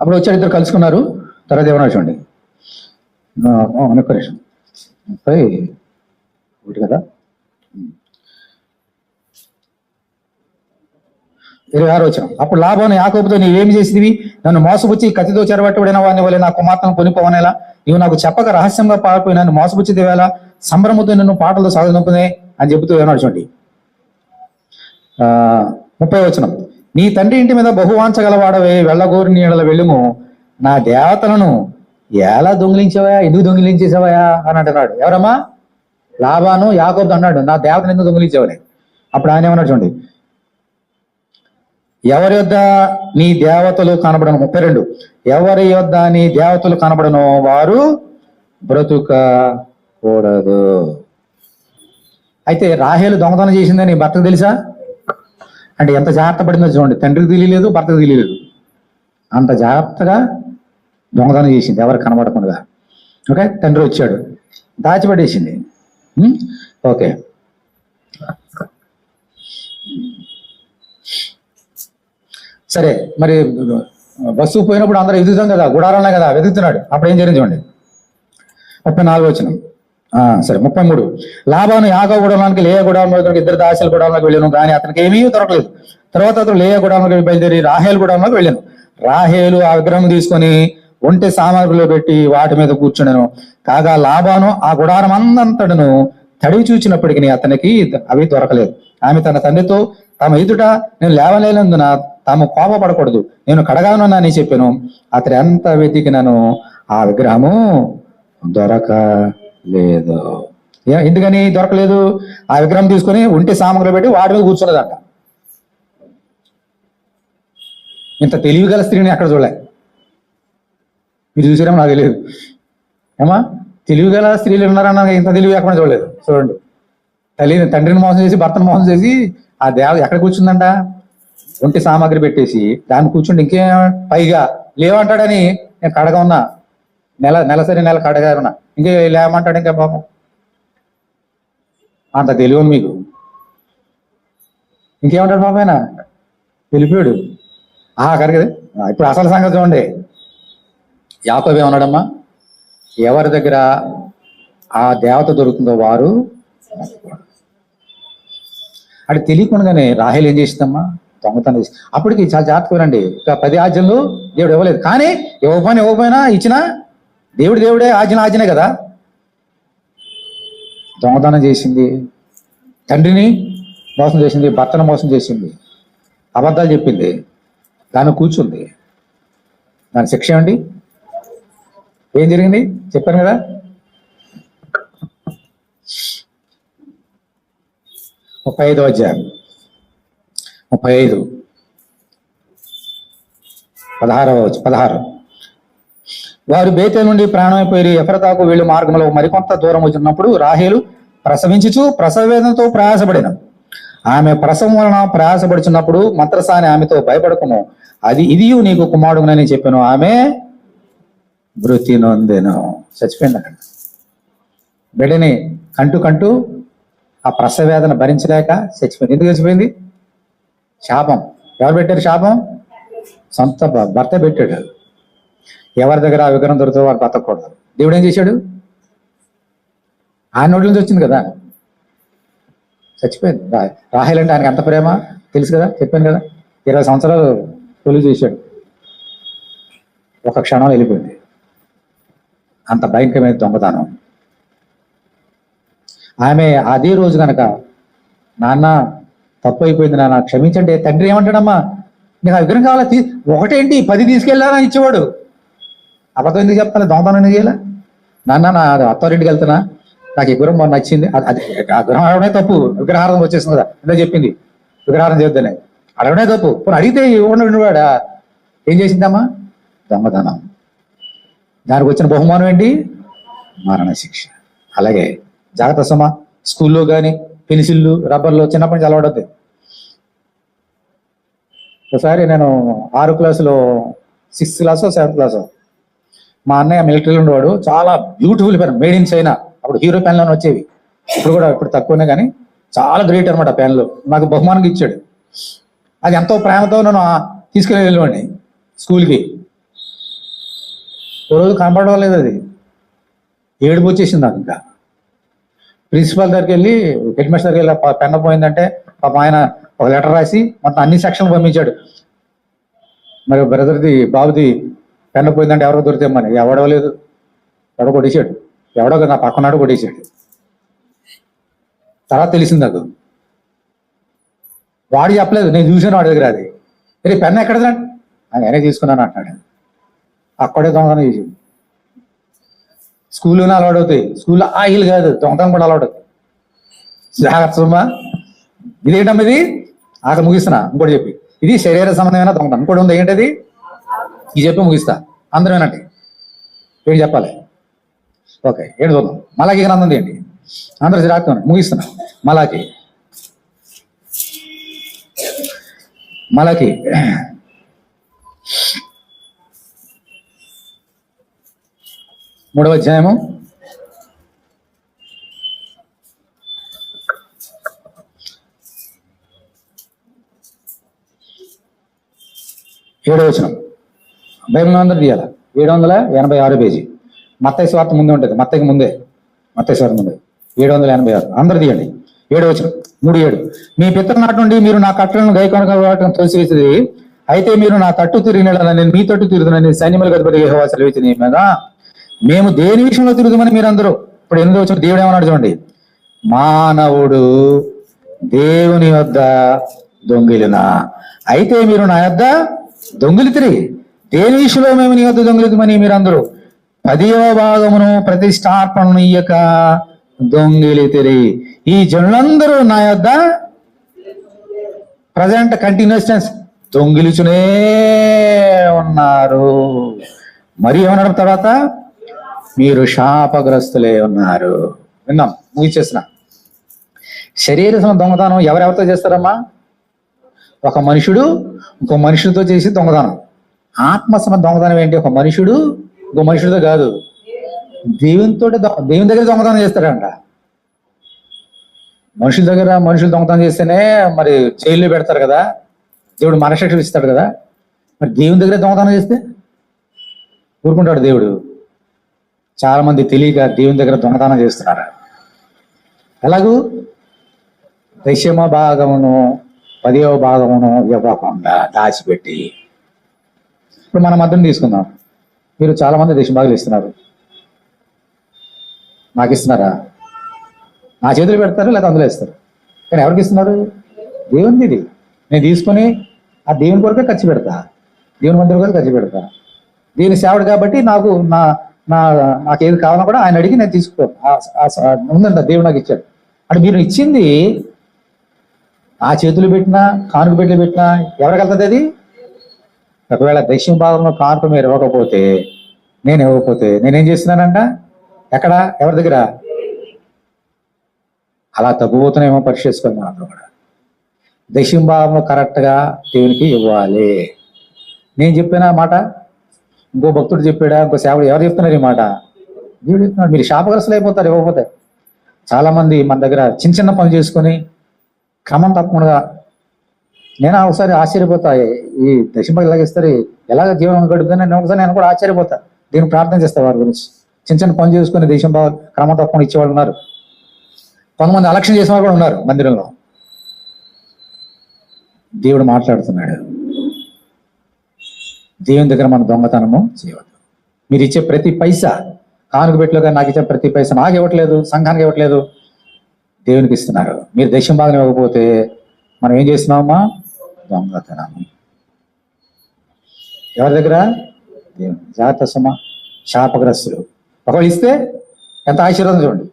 అప్పుడు వచ్చాడు, ఇద్దరు కలుసుకున్నారు. తర్వాత ఏమన్నా చూడండి, అనుకోరేషన్ 31 కదా, 26 వచ్చిన. అప్పుడు లాభాను యాకోబుతో, నీవేమి చేసేదివి? నన్ను మోసపుచ్చి కత్తితో చెరబట్టబడిన వాడిని వల్ల నా కుమార్తెను కొనిపోవనేలా? నీవు నాకు చెప్పక రహస్యంగా పారిపోయి నన్ను మోసపుచ్చి దేవేలా? సంబరముతో నిన్ను పాటలతో సాగనంపునే అని చెబుతూ ఏమన్నాడు చూడండి. 30 వచనం. నీ తండ్రి ఇంటి మీద బహువాంచగలవాడవే, వెళ్ళగోరి నీడల వెళ్ళుము. నా దేవతలను ఎలా దొంగిలించావా? ఎందుకు దొంగిలించేసావా అని అంటున్నాడు. ఎవరమ్మా? లాబాను యాకోబు అన్నాడు, నా దేవతను ఎందుకు దొంగిలించావని. అప్పుడు ఆయన ఏమన్నాడు చూడండి. ఎవరి యొద్ద నీ దేవతలు కనబడను, 32, ఎవరి యొద్ద నీ దేవతలు కనబడను వారు బ్రతుకకూడదు. అయితే రాహేలు దొంగతనం చేసిందని భర్తకు తెలుసా? అంటే ఎంత జాగ్రత్త పడిందో చూడండి. తండ్రికి తెలియలేదు, భర్తకు తెలియలేదు. అంత జాగ్రత్తగా దొంగతనం చేసింది, ఎవరు కనబడకుండా. ఓకే, తండ్రి వచ్చాడు, దాచిపడేసింది. ఓకే, సరే. మరి బస్సు పోయినప్పుడు అందరూ వెతుకుతాం కదా, గుడారాలనే కదా వెతుకుతున్నాడు. అప్పుడు ఏం జరిగింది చూడండి. 34 వచనం. సరే, 33. లాబాను యాకోబు గుడారానికి లేయా గుడారంలోకి, ఇద్దరు దాసుల గుడారంలోకి వెళ్ళాను, కానీ అతనికి ఏమీ దొరకలేదు. తర్వాత అతను లేయా గుడారంలోకి బయలుదేరి రాహేలు గుడారంలోకి వెళ్ళాను. రాహేలు ఆ విగ్రహం తీసుకొని ఒంటె సామాగ్రిలో పెట్టి వాటి మీద కూర్చున్నాను. కాగా లాబాను ఆ గుడారం అందంతటను తడివి చూచినప్పటికీ అతనికి అవి దొరకలేదు. ఆమె తన తండ్రితో తమ ఎదుట నేను లేవలేనందున తాము కోపపడకూడదు, నేను కడగానున్నానని చెప్పాను. అతడు ఎంత వెతికినను ఆ విగ్రహము దొరకలేదు. ఎందుకని దొరకలేదు? ఆ విగ్రహం తీసుకొని ఒంటి సామాగ్రి పెట్టి వాడి మీద కూర్చున్నదంట. ఇంత తెలివిగల స్త్రీని ఎక్కడ చూడలే. మీరు చూసారేమో నాకు తెలియదు. ఏమా తెలివిగల స్త్రీలు ఉన్నారన్న ఇంత తెలివి ఎక్కడ చూడలేదు. చూడండి, తండ్రిని మోసం చేసి భర్తను మోసం చేసి ఆ దేవ ఎక్కడ కూర్చుందంట? ఒంటి సామాగ్రి పెట్టేసి దాన్ని కూర్చుండి ఇంకేం పైగా లేవంటాడని నేను కడగా ఉన్నా, నెలసరి నెల కడగా ఉన్నా, ఇంకే లేమంటాడు ఇంకా పాపం. అంత తెలివి మీకు. ఇంకేమంటాడు పాపం ఆయన? వెళ్ళిపోయాడు. కరెక్ట్. ఇప్పుడు అసలు సంగతి చూడండి. యాకోబు ఏమన్నాడమ్మా? ఎవరి దగ్గర ఆ దేవత దొరుకుతుందో వారు అది తెలియకుండానే రాహేల్ ఏం చేసిందమ్మా? దొంగతనం చేసి. అప్పటికి చాలా జాగ్రత్తగా వినండి. ఇక 10 ఆజ్ఞలు దేవుడు ఇవ్వలేదు, కానీ ఇవ్వకపోయినా ఇచ్చినా దేవుడే ఆజ్ఞనే కదా. దొంగతనం చేసింది, తండ్రిని మోసం చేసింది, భర్తను మోసం చేసింది, అబద్ధాలు చెప్పింది, దాన్ని కూర్చుంది. దాని శిక్ష ఏమండి? ఏం జరిగింది చెప్పాను కదా. 35వ అధ్యాయం 16. వారు బేతేలు నుండి ప్రాణమైపోయి ఎఫ్రాతాకు వెళ్ళు మార్గంలో మరికొంత దూరం వచ్చినప్పుడు రాహేలు ప్రసవించుచు ప్రసవ వేదనతో ప్రయాసపడిన. ఆమె ప్రసవం వలన ప్రయాసపడుచున్నప్పుడు మంత్రసాని ఆమెతో భయపడకము, ఇదియు నీకు కుమారుడునని చెప్పాను. ఆమె మృతి నొందెను. చచ్చిపోయింది అక్కడ. బిడ్డని కంటూ ఆ ప్రసవ వేదన భరించలేక చచ్చిపోయింది. ఎందుకు చచ్చిపోయింది? శాపం. ఎవరు పెట్టారు శాపం? సొంత భర్త పెట్టాడు. ఎవరి దగ్గర ఆ విగ్రహం దొరుకుతుందో వారు బతకూడదు. దేవుడు ఏం చేశాడు? ఆయన నోటి నుంచి వచ్చింది కదా. చచ్చిపోయింది. రాహేల్ అంటే ఆయనకి ఎంత ప్రేమ తెలుసు కదా, చెప్పాను కదా. 20 సంవత్సరాలు తొలి చేశాడు, ఒక క్షణం వెళ్ళిపోయింది. అంత భయంకరమైన దొంగతనం. ఆమె అదే రోజు కనుక నాన్న తప్పు అయిపోయింది, నాన్న క్షమించండి. తండ్రి ఏమంటాడమ్మా? నీకు ఆ విగ్రహం కావాలా? ఒకటేంటి 10 తీసుకెళ్ళాలని ఇచ్చేవాడు. అబద్ధం ఎందుకు చెప్తాను? దొంగతనం ఎందుకు చేయాల? నాన్న నా అత్తారింటికి వెళ్తున్నా, నాకు ఈ విగ్రహం నచ్చింది. అది ఆ విగ్రహం అడగనే తప్పు. విగ్రహారం వచ్చేస్తుంది కదా, ఇందా చెప్పింది విగ్రహారం చేద్దానే. అడగనే తప్పు. ఇప్పుడు అడిగితే ఇవ్వకుండా వాడా? ఏం చేసిందమ్మా? దొంగతనం. దానికి వచ్చిన బహుమానం ఏంటి? మరణశిక్ష. అలాగే జాగ్రత్త సుమా. స్కూల్లో కానీ పెన్సిళ్ళు రబ్బర్లు చిన్నప్పటి నుంచి అలవాడద్దు. ఒకసారి నేను 6వ క్లాసులో 6th క్లాసో 7th క్లాసో మా అన్నయ్య మిలిటరీలో ఉండేవాడు. చాలా beautiful pen, made in China. అప్పుడు హీరో పెన్లోనే వచ్చేవి, ఇప్పుడు తక్కువనే, కానీ చాలా గ్రేట్ అనమాట పెన్లు. నాకు బహుమానంగా ఇచ్చాడు. అది ఎంతో ప్రేమతో నన్ను తీసుకుని వెళ్ళివ్వండి స్కూల్కి. ఓ రోజు కనపడడం లేదు, అది ఏడుపు వచ్చేసింది నాకు. ఇంకా ప్రిన్సిపాల్ దగ్గరికి వెళ్ళి, హెడ్ మాస్టర్ దగ్గరికి వెళ్ళి పెన్న పోయిందంటే పాప ఆయన ఒక లెటర్ రాసి మొత్తం అన్ని సెక్షన్లు పంపించాడు. మరి బ్రదర్ది బాబుది పెన్న పోయిందంటే ఎవరో దొరికితేమని. ఎవడవలేదు, ఎవడో కొట్టేశాడు. ఎవడో నా పక్కనాడు కొట్టేశాడు. తర్వాత తెలిసింది నాకు. వాడు చెప్పలేదు, నేను చూసాను వాడి దగ్గర. అది రే పెన్న ఎక్కడదా? నేనే తీసుకున్నాను అంటున్నాడు. అక్కడే దొంగతనం చేసి. స్కూల్లోనే అలవాటు అవుతాయి. స్కూల్లో ఆయిల్ కాదు, దొంగతనం కూడా అలవాటు అవుతాయి. జాగ్రత్త సుమా. ఇదేంటమ్మా ఇది? ఆక ముగిస్తున్నా ఇంకోటి చెప్పి. ఇది శరీర సంబంధమైన దొంగతనం. ఇంకోటి ఉంది, ఏంటది? ఇది చెప్పి ముగిస్తా. అందరూ ఏనంటే ఏంటి చెప్పాలి? ఓకే, ఏంటి చూద్దాం. మలాకి గ్రంథం ఏంటి? అందరూ రాత్రి ముగిస్తున్నా. మలాకి 3వ అధ్యాయము 7వ వచనం. బైబిల్ అందరూ తీయాల. 786 పేజీ. మత్తయి సువార్త ముందే ఉంటుంది. మత్తయికి ముందే, మత్తయి సువార్త ముందే 786. అందరూ తీయండి. 7వ వచనం 3:7. మీ పితరుల నాటి నుండి మీరు నా కట్టలను గైకొనడం తోసివేసింది, అయితే మీరు నా తట్టు తిరిగిన నేను మీ తట్టు తిరుగుతున్నాను సైన్యములకు అధిపతి యెహోవా సెలవిచ్చినగా. మేము దేని విషయంలో తిరుగుతామని మీరందరూ. ఇప్పుడు 8వ వచనం దేవుడు ఏమన్నాడు చూడండి. మానవుడు దేవుని యొద్ద దొంగిలినా. అయితే మీరు నా యొద్ద దొంగిలితిరి. దేని విషయంలో మేము నీ యొద్ద దొంగిలితమని మీరందరూ 10వ భాగమును ప్రతిష్టార్పణను ఇయ్యక దొంగిలితిరి. ఈ జనులందరూ నా యొద్ద ప్రజెంట్ కంటిన్యూస్ టెన్స్ దొంగిలిచునే ఉన్నారు. మరి ఏమన్నాడు తర్వాత? మీరు శాపగ్రస్తులే ఉన్నారు. విన్నాం, ముగిచేసిన. శరీర దొంగతనం ఎవరెవరితో చేస్తారమ్మా? ఒక మనుషుడు ఇంకో మనుషుడితో చేసి దొంగతనం. ఆత్మ దొంగతనం ఏంటి? ఒక మనుషుడు ఇంకో మనుషుడితో కాదు, దేవుని దగ్గర దొంగతనం చేస్తాడంట. మనుషుల దగ్గర మనుషులు దొంగతనం చేస్తేనే మరి జైల్లో పెడతారు కదా, దేవుడు మరణశిక్ష ఇస్తాడు కదా. మరి దేవుని దగ్గర దొంగతనం చేస్తే ఊరుకుంటాడు దేవుడు? చాలా మంది తెలియక దేవుని దగ్గర దొంగతనం చేస్తున్నారు. ఎలాగూ 10వ భాగమును 10వ భాగమును ఇవ్వకుండా దాచిపెట్టి. ఇప్పుడు మన మధ్యన తీసుకుందాం. మీరు చాలా మంది 10వ భాగాలు ఇస్తున్నారు. నాకు ఇస్తున్నారా? నా చేతులు పెడతారు లేదా అందులో ఇస్తారు. కానీ ఎవరికి ఇస్తున్నారు? దేవునిది. ఇది నేను తీసుకొని ఆ దేవుని కొరకే ఖర్చు పెడతా, దేవుని మందిరం కొరకు ఖర్చు పెడతా. దేవుని సేవడు కాబట్టి నాకు నాకు ఏది కావాలో కూడా ఆయన అడిగి నేను తీసుకో ఉందంట, దేవుడు నాకు ఇచ్చాడు. అంటే మీరు ఇచ్చింది ఆ చేతులు పెట్టినా కానుక పెట్టినా ఎవరికి వెళ్తుంది అది? ఒకవేళ 10వ భాగంలో కానుక మీరు ఇవ్వకపోతే, నేను ఇవ్వకపోతే నేనేం చేస్తున్నానంట? ఎక్కడ? ఎవరి దగ్గర? అలా తగ్గిపోతున్నాయేమో పరీక్షించుకోవాలి. మనం కూడా 10వ భాగంలో కరెక్ట్గా దేవునికి ఇవ్వాలి. నేను చెప్పిన మాట ఇంకో భక్తుడు చెప్పాడా, ఇంకో సేవడు ఎవరు చెప్తున్నారు ఈ మాట? దేవుడు చెప్తున్నాడు. మీరు శాపగ్రస్తులు అయిపోతారు ఇవ్వకపోతే. చాలా మంది మన దగ్గర చిన్న చిన్న పనులు చేసుకొని క్రమం తప్పకుండా, నేను ఒకసారి ఆశ్చర్యపోతా, ఈ 10వ భాగం ఎలాగిస్తారు, ఎలాగ జీవనం గడుపుతాను నేను ఒకసారి నేను కూడా ఆశ్చర్యపోతా. దీన్ని ప్రార్థన చేస్తా వారి గురించి. చిన్న చిన్న పనులు చేసుకొని 10వ భాగం క్రమం తప్పకుండా ఇచ్చేవాళ్ళు ఉన్నారు. కొంతమంది అలక్ష్యం చేసిన వాళ్ళు కూడా ఉన్నారు మందిరంలో. దేవుడు మాట్లాడుతున్నాడు, దేవుని దగ్గర మన దొంగతనము చేయవద్దు. మీరు ఇచ్చే ప్రతి పైసా, కానుక పెట్టలో కానీ నాకు ఇచ్చే ప్రతి పైసా నాకు ఇవ్వట్లేదు, సంఘానికి ఇవ్వట్లేదు, దేవునికి ఇస్తున్నారు. మీరు 10వ భాగం ఇవ్వకపోతే మనం ఏం చేస్తున్నామమ్మా? దొంగతనము. ఎవరి దగ్గర? దేవుని. జాగ్రత్త సుమా, శాపగ్రస్తులు. ఒకవేళ ఇస్తే ఎంత ఆశీర్వాదం చూడండి.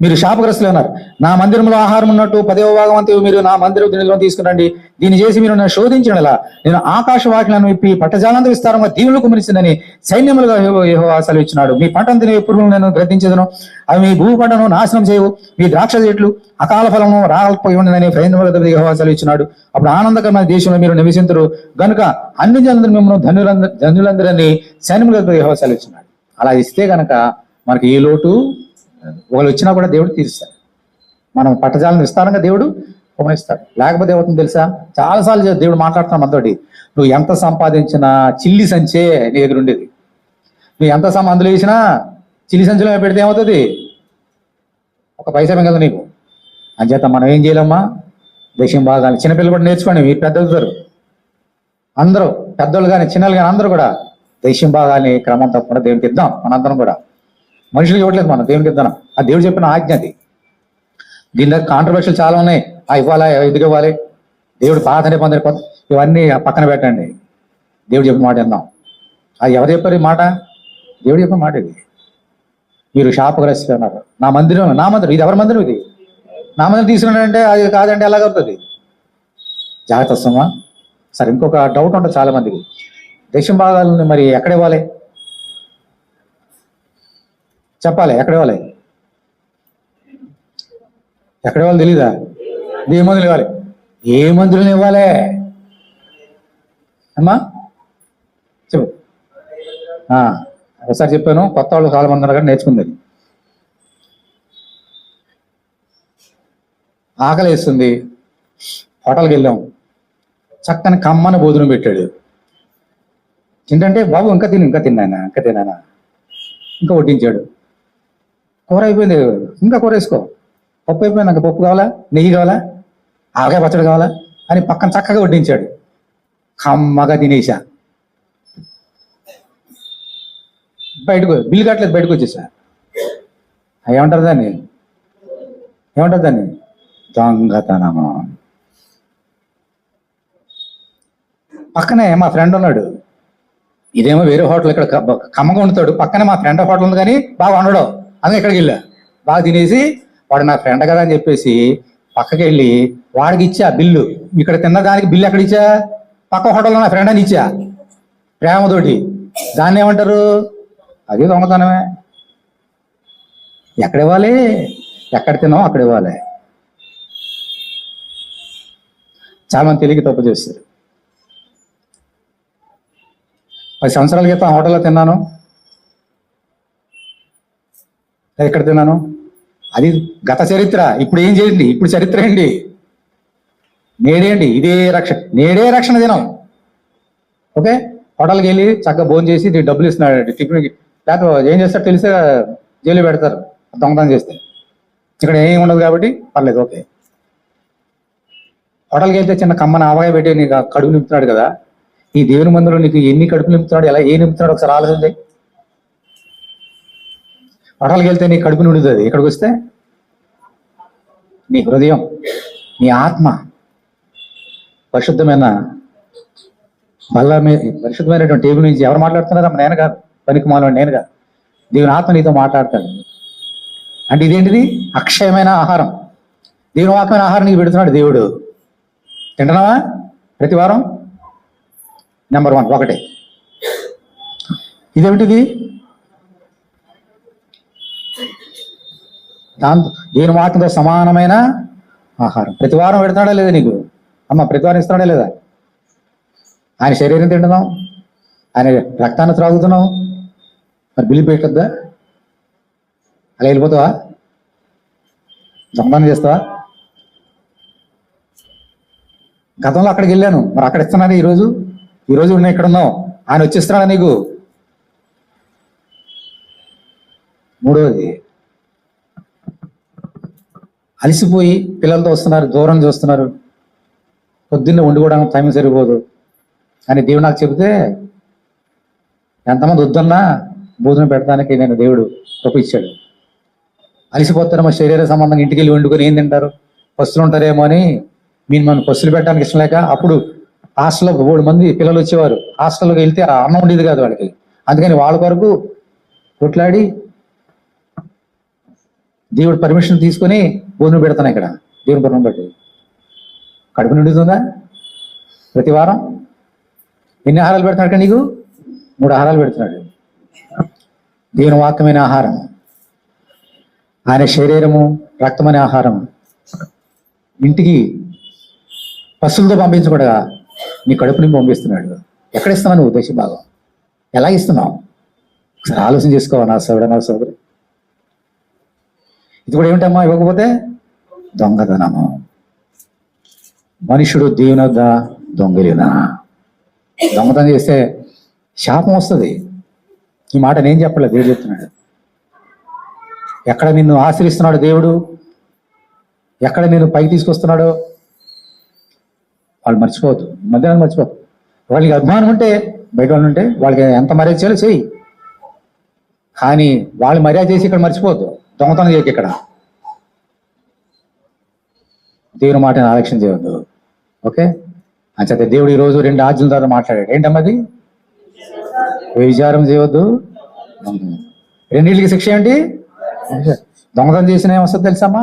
మీరు శాపగ్రస్తులు ఉన్నారు. నా మందిరంలో ఆహారం ఉన్నట్టు 10వ భాగం అంతా మీరు నా మందిరం దీనిలో తీసుకురండి. దీన్ని చేసి మీరు నన్ను శోధించడలా నేను ఆకాశ వాకిలను విప్పి పట్టజాలంత విస్తారంగా దీవులు కుమరిసిందని సైన్యములుగా యెహోవా సెలవిచ్చినాడు. మీ పంటను తినే పురుగులను నేను గ్రద్దించదును, అవి మీ భూ పంటను నాశనం చేయవు. మీ ద్రాక్ష చెట్లు అకాల ఫలము రాకపోయి ఉండదని సైన్యములుగా యెహోవా సెలవిచ్చినాడు. అప్పుడు ఆనందకరమైన దేశంలో మీరు నివసించరు గనుక అన్ని జనులందరూ మిమ్మల్ని ధనులందరినీ సైన్యములుగా యెహోవా సెలవిచ్చినాడు. అలా ఇస్తే గనక మనకి ఏ లోటు ఒకళ్ళు వచ్చినా కూడా దేవుడు తీరుస్తాడు. మనం పట్టజాలను విస్తారంగా దేవుడు ఉపనిస్తాడు. లేకపోతే ఏమవుతుంది తెలుసా? చాలాసార్లు దేవుడు మాట్లాడుతున్నాం మనతోటి, నువ్వు ఎంత సంపాదించినా చిల్లి సంచే నీ దగ్గర ఉండేది. నువ్వు ఎంత అందులో వేసినా చిల్లి సంచిలో పెడితే ఏమవుతుంది? ఒక పైసా మిగలదు నీకు. అంచేత మనం ఏం చేయాలమ్మా? 10వ భాగాన్ని చిన్నపిల్లలు కూడా నేర్చుకోండి. మీరు పెద్దలు అందరూ, పెద్దోళ్ళు కానీ చిన్నలు కానీ అందరూ కూడా 10వ భాగాన్ని క్రమం తప్పకుండా దేవునికి ఇద్దాం. మనందరం కూడా మనుషులు ఇవ్వట్లేదు, మనం దేవునికి ఇద్దాం. ఆ దేవుడు చెప్పిన ఆజ్ఞ అది. దీని దగ్గర కాంట్రవర్షియల్ చాలా ఉన్నాయి. ఇవ్వాలా, ఎందుకు ఇవ్వాలి, దేవుడు పాత నిబంధన కొత్త, ఇవన్నీ పక్కన పెట్టండి. దేవుడు చెప్పిన మాట విందాం. అది ఎవరు చెప్పారు ఈ మాట? దేవుడు చెప్పిన మాట ఇది. మీరు శాపగ్రస్తులు అన్నారు. నా మందిరం ఇది ఎవరి మందిరం? ఇది నా మందిరం తీసుకున్నాడంటే అది కాదంటే ఎలాగవుతుంది? జాగ్రత్త వస్తామా? సరే, ఇంకొక డౌట్ ఉంటుంది చాలా మందికి. 10వ భాగాలను మరి ఎక్కడ ఇవ్వాలి? చెప్పాలి. ఎక్కడ ఇవ్వాలి? ఎక్కడ ఇవ్వాలి తెలీదా? ఏ మందులు ఇవ్వాలి? ఏ మందులను ఇవ్వాలి అమ్మా? చెప్పు. ఒకసారి చెప్పాను, కొత్త వాళ్ళు చాలా మంది ఉన్నారు కానీ నేర్చుకుంది. ఆకలి వేస్తుంది, హోటల్కి వెళ్ళాం, చక్కని కమ్మని భోజనం పెట్టాడు. ఏంటంటే బాబు ఇంకా తిన్నానా ఇంకా వడ్డించాడు. కూర అయిపోయింది, ఇంకా కూర వేసుకో. పప్పు అయిపోయింది, నాకు పప్పు కావాలా, నెయ్యి కావాలా, ఆవకాయ పచ్చడి కావాలా అని పక్కన చక్కగా వడ్డించాడు. కమ్మగా తినేసా. బిల్లు కట్టలేదు, బయటకు వచ్చేసా. ఏమంటారు దాన్ని? ఏమంటారు దాన్ని? దొంగతనము. పక్కనే మా ఫ్రెండ్ ఉన్నాడు, ఇదేమో వేరే హోటల్, ఇక్కడ ఖమ్మంగా వండుతాడు. పక్కనే మా ఫ్రెండ్ హోటల్ ఉంది కానీ బాగా వండడం, అందుకే ఇక్కడికి వెళ్ళా. బాగా తినేసి వాడు నా ఫ్రెండ్ కదా అని చెప్పేసి పక్కకి వెళ్ళి వాడికి ఇచ్చా బిల్లు. ఇక్కడ తిన్నదానికి బిల్లు ఎక్కడ ఇచ్చా? పక్క హోటల్లో నా ఫ్రెండ్ అని ఇచ్చా ప్రేమతోటి. దాన్ని ఏమంటారు? అది దొంగతనమే. ఎక్కడ ఇవ్వాలి? ఎక్కడ తిన్నామో అక్కడ ఇవ్వాలి. చాలా మంది తెలియక తప్పు చేస్తారు. 10 సంవత్సరాల క్రితం హోటల్లో తిన్నాను, ఎక్కడ తిన్నాను? అది గత చరిత్ర. ఇప్పుడు ఏం చేయండి? ఇప్పుడు చరిత్ర ఏంటి? నేడేంటి? ఇదే రక్షణ, నేడే రక్షణ దినం. ఓకే, హోటల్కి వెళ్ళి చక్కగా భోజనం చేసి డబ్బులు ఇస్తున్నాడు టిఫిన్కి, లేకపోతే ఏం చేస్తాడు తెలిసే జైలు పెడతారు దొంగతనం చేస్తే. ఇక్కడ ఏం ఉండదు కాబట్టి పర్లేదు. ఓకే, హోటల్కి వెళ్తే చిన్న కమ్మని ఆవగా పెట్టి నీకు కడుపు నింపుతున్నాడు కదా. ఈ దేవుని మందులో నీకు ఎన్ని కడుపు నింపుతున్నాడు, ఎలా ఏ నింపుతున్నాడు ఒకసారి ఆలోచించి. హోటల్కి వెళ్తే నీ కడుపు నిండుతుంది, ఇక్కడికి వస్తే నీ హృదయం, నీ ఆత్మ పరిశుద్ధమైన పరిశుద్ధమైనటువంటి టేబుల్ నుంచి ఎవరు మాట్లాడుతున్నారా? నేను కాదు, పనికి మాలో నేను కాదు, దేవుని ఆత్మ నీతో మాట్లాడతాడు. అంటే ఇదేంటిది? అక్షయమైన ఆహారం, దేవుని వాక్యమైన ఆహారం నీకు పెడుతున్నాడు దేవుడు. తింటున్నావా ప్రతి వారం? నెంబర్ 1 ఒకటే. ఇదేమిటిది? దాంతో దేవుని వాక్యంతో సమానమైన ఆహారం ప్రతి వారం పెడుతున్నాడా లేదా నీకు? అమ్మ ప్రతి వారం ఇస్తున్నాడా లేదా? ఆయన శరీరం తింటున్నావు, ఆయన రక్తాన్ని త్రాగుతున్నావు, మరి బిల్లు పెట్టద్దా? అలా వెళ్ళిపోతావా? దొంగతనం చేస్తావా? గతంలో అక్కడికి వెళ్ళాను, మరి అక్కడ ఇస్తున్నాను. ఈరోజు నేను ఇక్కడ ఉన్నావు, ఆయన వచ్చేస్తున్నాడా నీకు? మూడవది, అలసిపోయి పిల్లలతో వస్తున్నారు, దూరం చూస్తున్నారు, పొద్దున్నే వండుకోవడానికి టైం సరిపోదు అని దేవుడు నాకు చెబితే, ఎంతమంది వద్దన్నా భోజనం పెట్టడానికి నేను దేవుడు కృప ఇచ్చాడు. అలసిపోతారు, మా శరీర సంబంధంగా ఇంటికి వెళ్ళి వండుకొని ఏం తింటారు, పస్తులు ఉంటారేమో అని మన పస్తులు పెట్టడానికి ఇష్టం లేక, అప్పుడు హాస్టల్లో 3 మంది పిల్లలు వచ్చేవారు. హాస్టల్లోకి వెళ్తే అన్నం ఉండేది కాదు వాళ్ళకి, అందుకని వాళ్ళ కొరకు కొట్లాడి దేవుడు పర్మిషన్ తీసుకొని భోజనం పెడతాను ఇక్కడ. దేవుని పర్వం బట్టి కడుపు నిండుతుందా? ప్రతి వారం ఎన్ని ఆహారాలు పెడుతున్నాడు నీకు? 3 ఆహారాలు పెడుతున్నాడు. దేవుని వాక్యమైన ఆహారం, ఆయన శరీరము రక్తమనే ఆహారం ఇంటికి పశువులతో పంపించకూడగా నీ కడుపుని పంపిస్తున్నాడు. ఎక్కడ ఇస్తున్నావు నువ్వు దేశ భాగం? ఎలా ఇస్తున్నావు? ఒకసారి ఆలోచన చేసుకోవాలి నా సోదరి. ఇది కూడా ఏమిటమ్మా ఇవ్వకపోతే? దొంగతనము. మనుషుడు దేవుని వద్ద దొంగలినా. దొంగతనం చేస్తే శాపం వస్తుంది. ఈ మాట నేను చెప్పలేదు, దేవుడు చెప్తున్నాడు. ఎక్కడ నిన్ను ఆశ్రయిస్తున్నాడు దేవుడు, ఎక్కడ నేను పైకి తీసుకొస్తున్నాడో వాళ్ళు మర్చిపోవద్దు, మధ్యాహ్నం మర్చిపోవద్దు. వాళ్ళకి అభిమానం ఉంటే, బయట వాళ్ళు ఉంటే వాళ్ళకి ఎంత మర్యాద చేయాలో చెయ్యి, కానీ వాళ్ళు మర్యాద చేసి ఇక్కడ మర్చిపోవద్దు. దొంగతనం చేయక ఇక్కడ దేవుని మాటని ఆలక్ష్యం చేయవద్దు. ఓకే, అంచేత దేవుడు ఈరోజు 2 ఆజ్ఞల ద్వారా మాట్లాడాడు. ఏంటమ్మది? వ్యభిచారం చేయవద్దు. రెండింటికి శిక్ష ఏంటి? దొంగతనం చేసిన ఏమొస్తుంది తెలుసమ్మా?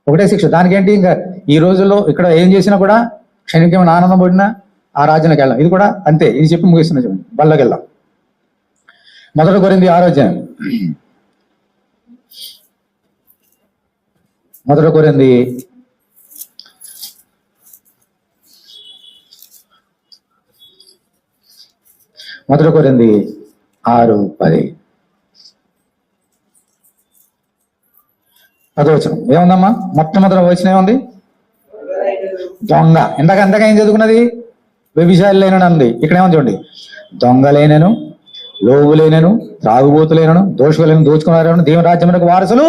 ఒకటే శిక్ష. దానికేంటి? ఇంకా ఈ రోజుల్లో ఇక్కడ ఏం చేసినా కూడా క్షణికమైన ఆనందం పడినా ఆ రాజ్యానికి వెళ్ళాం. ఇది కూడా అంతే. ఇది చెప్పి ముగిస్తున్నా చూడండి. బల్లకి వెళ్దాం. 1 కొరింథీ 6వ అధ్యాయం. 1 కొరింథీ 6:10. 10వ వచనం ఏముందమ్మా? మొట్టమొదటి వచనం ఏముంది? దొంగ. ఇందాక ఏం చదువుకున్నది? వ్యభిచారులైనను అంది. ఇక్కడ ఏమని చూడండి, దొంగలైనను, లోబులైనను, త్రాగుబోతులైనను, దోషులైన, దోచుకున్నారను దేవుని రాజ్యమునకు వారసులు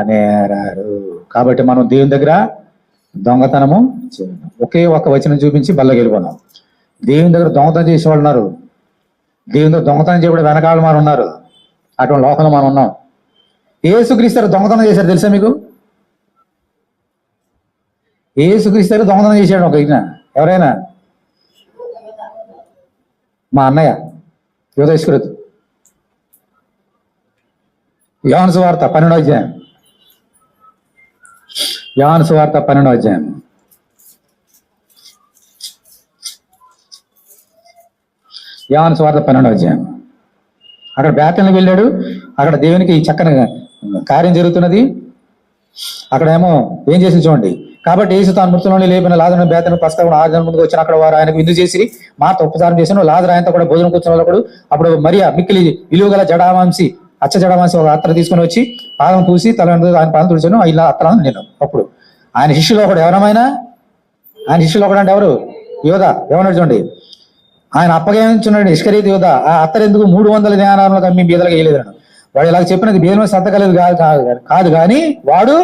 నేరారు. కాబట్టి మనం దేవుని దగ్గర దొంగతనము చేయడం. ఒకే ఒక వచనం చూపించి బల్లకి వెళ్ళిపోన్నాం. దేవుని దగ్గర దొంగతనం చేసేవాళ్ళు ఉన్నారు, దేవుని దగ్గర దొంగతనం చేయడం వెనకాల మనం ఉన్నారు. అటువంటి లోకంలో మనం ఉన్నాం. యేసుక్రీస్తు దొంగతనం చేశారు తెలుసా మీకు? యేసుక్రీస్తు దొంగతనం చేశాడు ఒక ఈయన. ఎవరైనా? మా అన్నయ్య యోధ ఇస్కరియోతు. యోహాను సువార్త 12వ అధ్యాయం. యోహాను సువార్త 12వ అధ్యాయం. యోహాను సువార్త 12వ అధ్యాయం. అక్కడ బేతేలుకి వెళ్ళాడు. అక్కడ దేవునికి చక్కని కార్యం జరుగుతున్నది. అక్కడేమో ఏం చేసి చూడండి. కాబట్టి యేసు తాను మృతులను లేపిన లాజరును బేతేలు పస్కా 6 దినాల ముందుకు వచ్చిన అక్కడ వారు ఆయనకు విందు చేసి మాతో ఉపచారం చేశాను. లాజరు ఆయనతో కూడా భోజనం కూర్చున్నప్పుడు అప్పుడు మరియా మిక్కిలి విలువ గల జడామాంసి జడామాంసి ఒక అత్తరు తీసుకుని వచ్చి పాదం పూసి తల ఆయన పాదం తుడిచాను. ఇలా అత్తరాను నేను. అప్పుడు ఆయన శిష్యులు ఒకడు ఎవరమైనా, ఆయన శిష్యులు ఒకడు అంటే ఎవరు? యోధ. ఏమన్నాడు చూడండి, ఆయన అప్పగించున్నాడు ఇస్కరియోతు యోధ. ఆ అత్తరు ఎందుకు 300 దేనారాలకు అమ్మి బీదలకు వేయలేదు. వాడు ఇలాగ చెప్పినది బీద మీద శ్రద్ధ కలేదు కాదు కానీ వాడు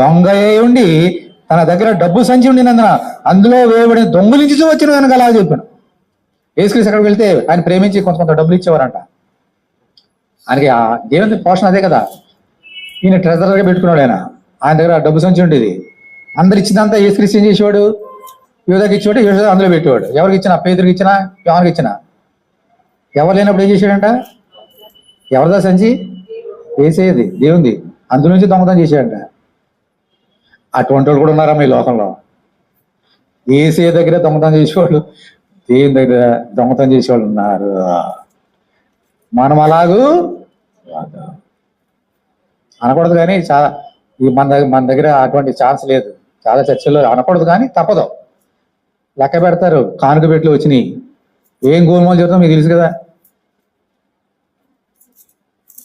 దొంగ ఉండి తన దగ్గర డబ్బు సంచి ఉండినందున అందులో వేయబడిన దొంగలించి వచ్చిన కనుక అలా చెప్పాను. యేసుక్రీస్తు అక్కడికి వెళ్తే ఆయన ప్రేమించి కొంత డబ్బులు ఇచ్చేవారంట. ఆయనకి ఆ దేవుని పోషణ అదే కదా. ఈయన ట్రెజరర్గా పెట్టుకున్నాడు. ఆయన దగ్గర డబ్బు సంచి ఉండేది. అందరు ఇచ్చిందంతా యేసుక్రీస్తు ఏం చేసేవాడు? యోధాకి ఇచ్చేవాడు, యోధ అందులో పెట్టేవాడు. ఎవరికి ఇచ్చినా, పేదరికి ఇచ్చినా, యోహానుకి ఇచ్చినా. ఎవరు లేనప్పుడు ఏం చేశాడంట? ఎవరిదా సంచి? వేసేది దేవుంది. అందు నుంచి దొంగతనం చేశాడంట. అటువంటి వాళ్ళు కూడా ఉన్నారమ్మ ఈ లోకంలో. ఏసే దగ్గర దొంగతనం చేసేవాళ్ళు, దేవుని దగ్గర దొంగతనం చేసేవాళ్ళు ఉన్నారు. మనం అలాగూ అనకూడదు కానీ చాలా మన దగ్గర అటువంటి ఛాన్స్ లేదు. చాలా చర్చల్లో అనకూడదు కానీ తప్పదు. లెక్క పెడతారు, కానుక పెట్లు వచ్చినాయి. ఏం గోల్మాలు చెబుతాం మీకు తెలుసు కదా.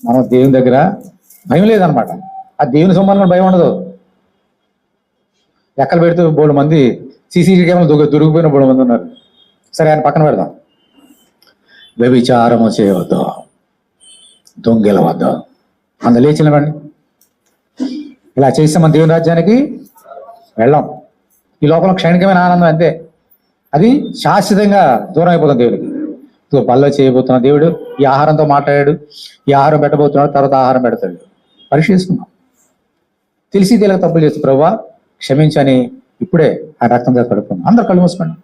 మనం దేవుని దగ్గర భయం లేదనమాట. ఆ దేవుని సొమ్మాలను భయం ఉండదు. లెక్కలు పెడుతూ బోడు మంది సీసీటీవీ కెమెరాలు దొరికిపోయిన బోడు మంది ఉన్నారు. సరే ఆయన పక్కన పెడదాం. వ్యభిచారము చేయవద్దు, దొంగెలవద్దు, అందులో లేచినవండి. ఇలా చేస్తే మన దేవుని రాజ్యానికి వెళ్ళాం. ఈ లోపల క్షణికమైన ఆనందం అంతే. అది శాశ్వతంగా దూరం అయిపోతుంది దేవుడికి. బల్ల చేయబోతున్న దేవుడు ఈ ఆహారంతో మాట్లాడాడు. ఈ ఆహారం పెట్టబోతున్నాడు, తర్వాత ఆహారం పెడతాడు. పరీక్ష చేసుకున్నాం. తెలిసి తెలియక తప్పులు చేస్తూ ప్రభువా క్షమించని ఇప్పుడే ఆ రక్తం చేత పడుకున్నాం. అందరు కళ్ళు మూసుకోండి.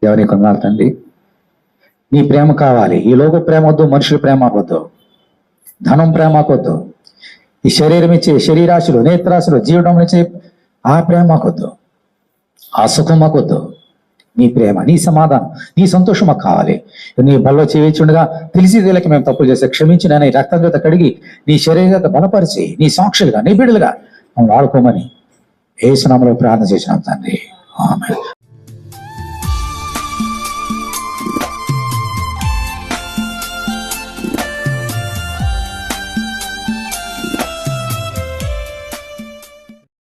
ఎవరి కొన్నాళ్ళు తండ్రి, నీ ప్రేమ కావాలి. ఈ లోక ప్రేమ వద్దు, మనుషుల ప్రేమ వద్దు, ధనం ప్రేమ వద్దు, ఈ శరీరం ఇచ్చే శరీరాశులు, నేత్రాశులు, జీవడం ఇచ్చే ఆ ప్రేమ మాకొద్దు, ఆ సుఖం మాకొద్దు. నీ ప్రేమ, నీ సమాధానం, నీ సంతోషం మాకు కావాలి. నీ బల్లో చేయొచ్చుండగా తెలిసి తెలియక మేము తప్పులు చేస్తే క్షమించి నేను రక్తం చేత కడిగి నీ శరీరం చేత బలపరిచి నీ సాక్షులుగా నీ బిడ్డలుగా మమ్మల్ని వాడుకోమని యేసు నామములో ప్రార్థన చేసినాం తండ్రి. ఆమేన్.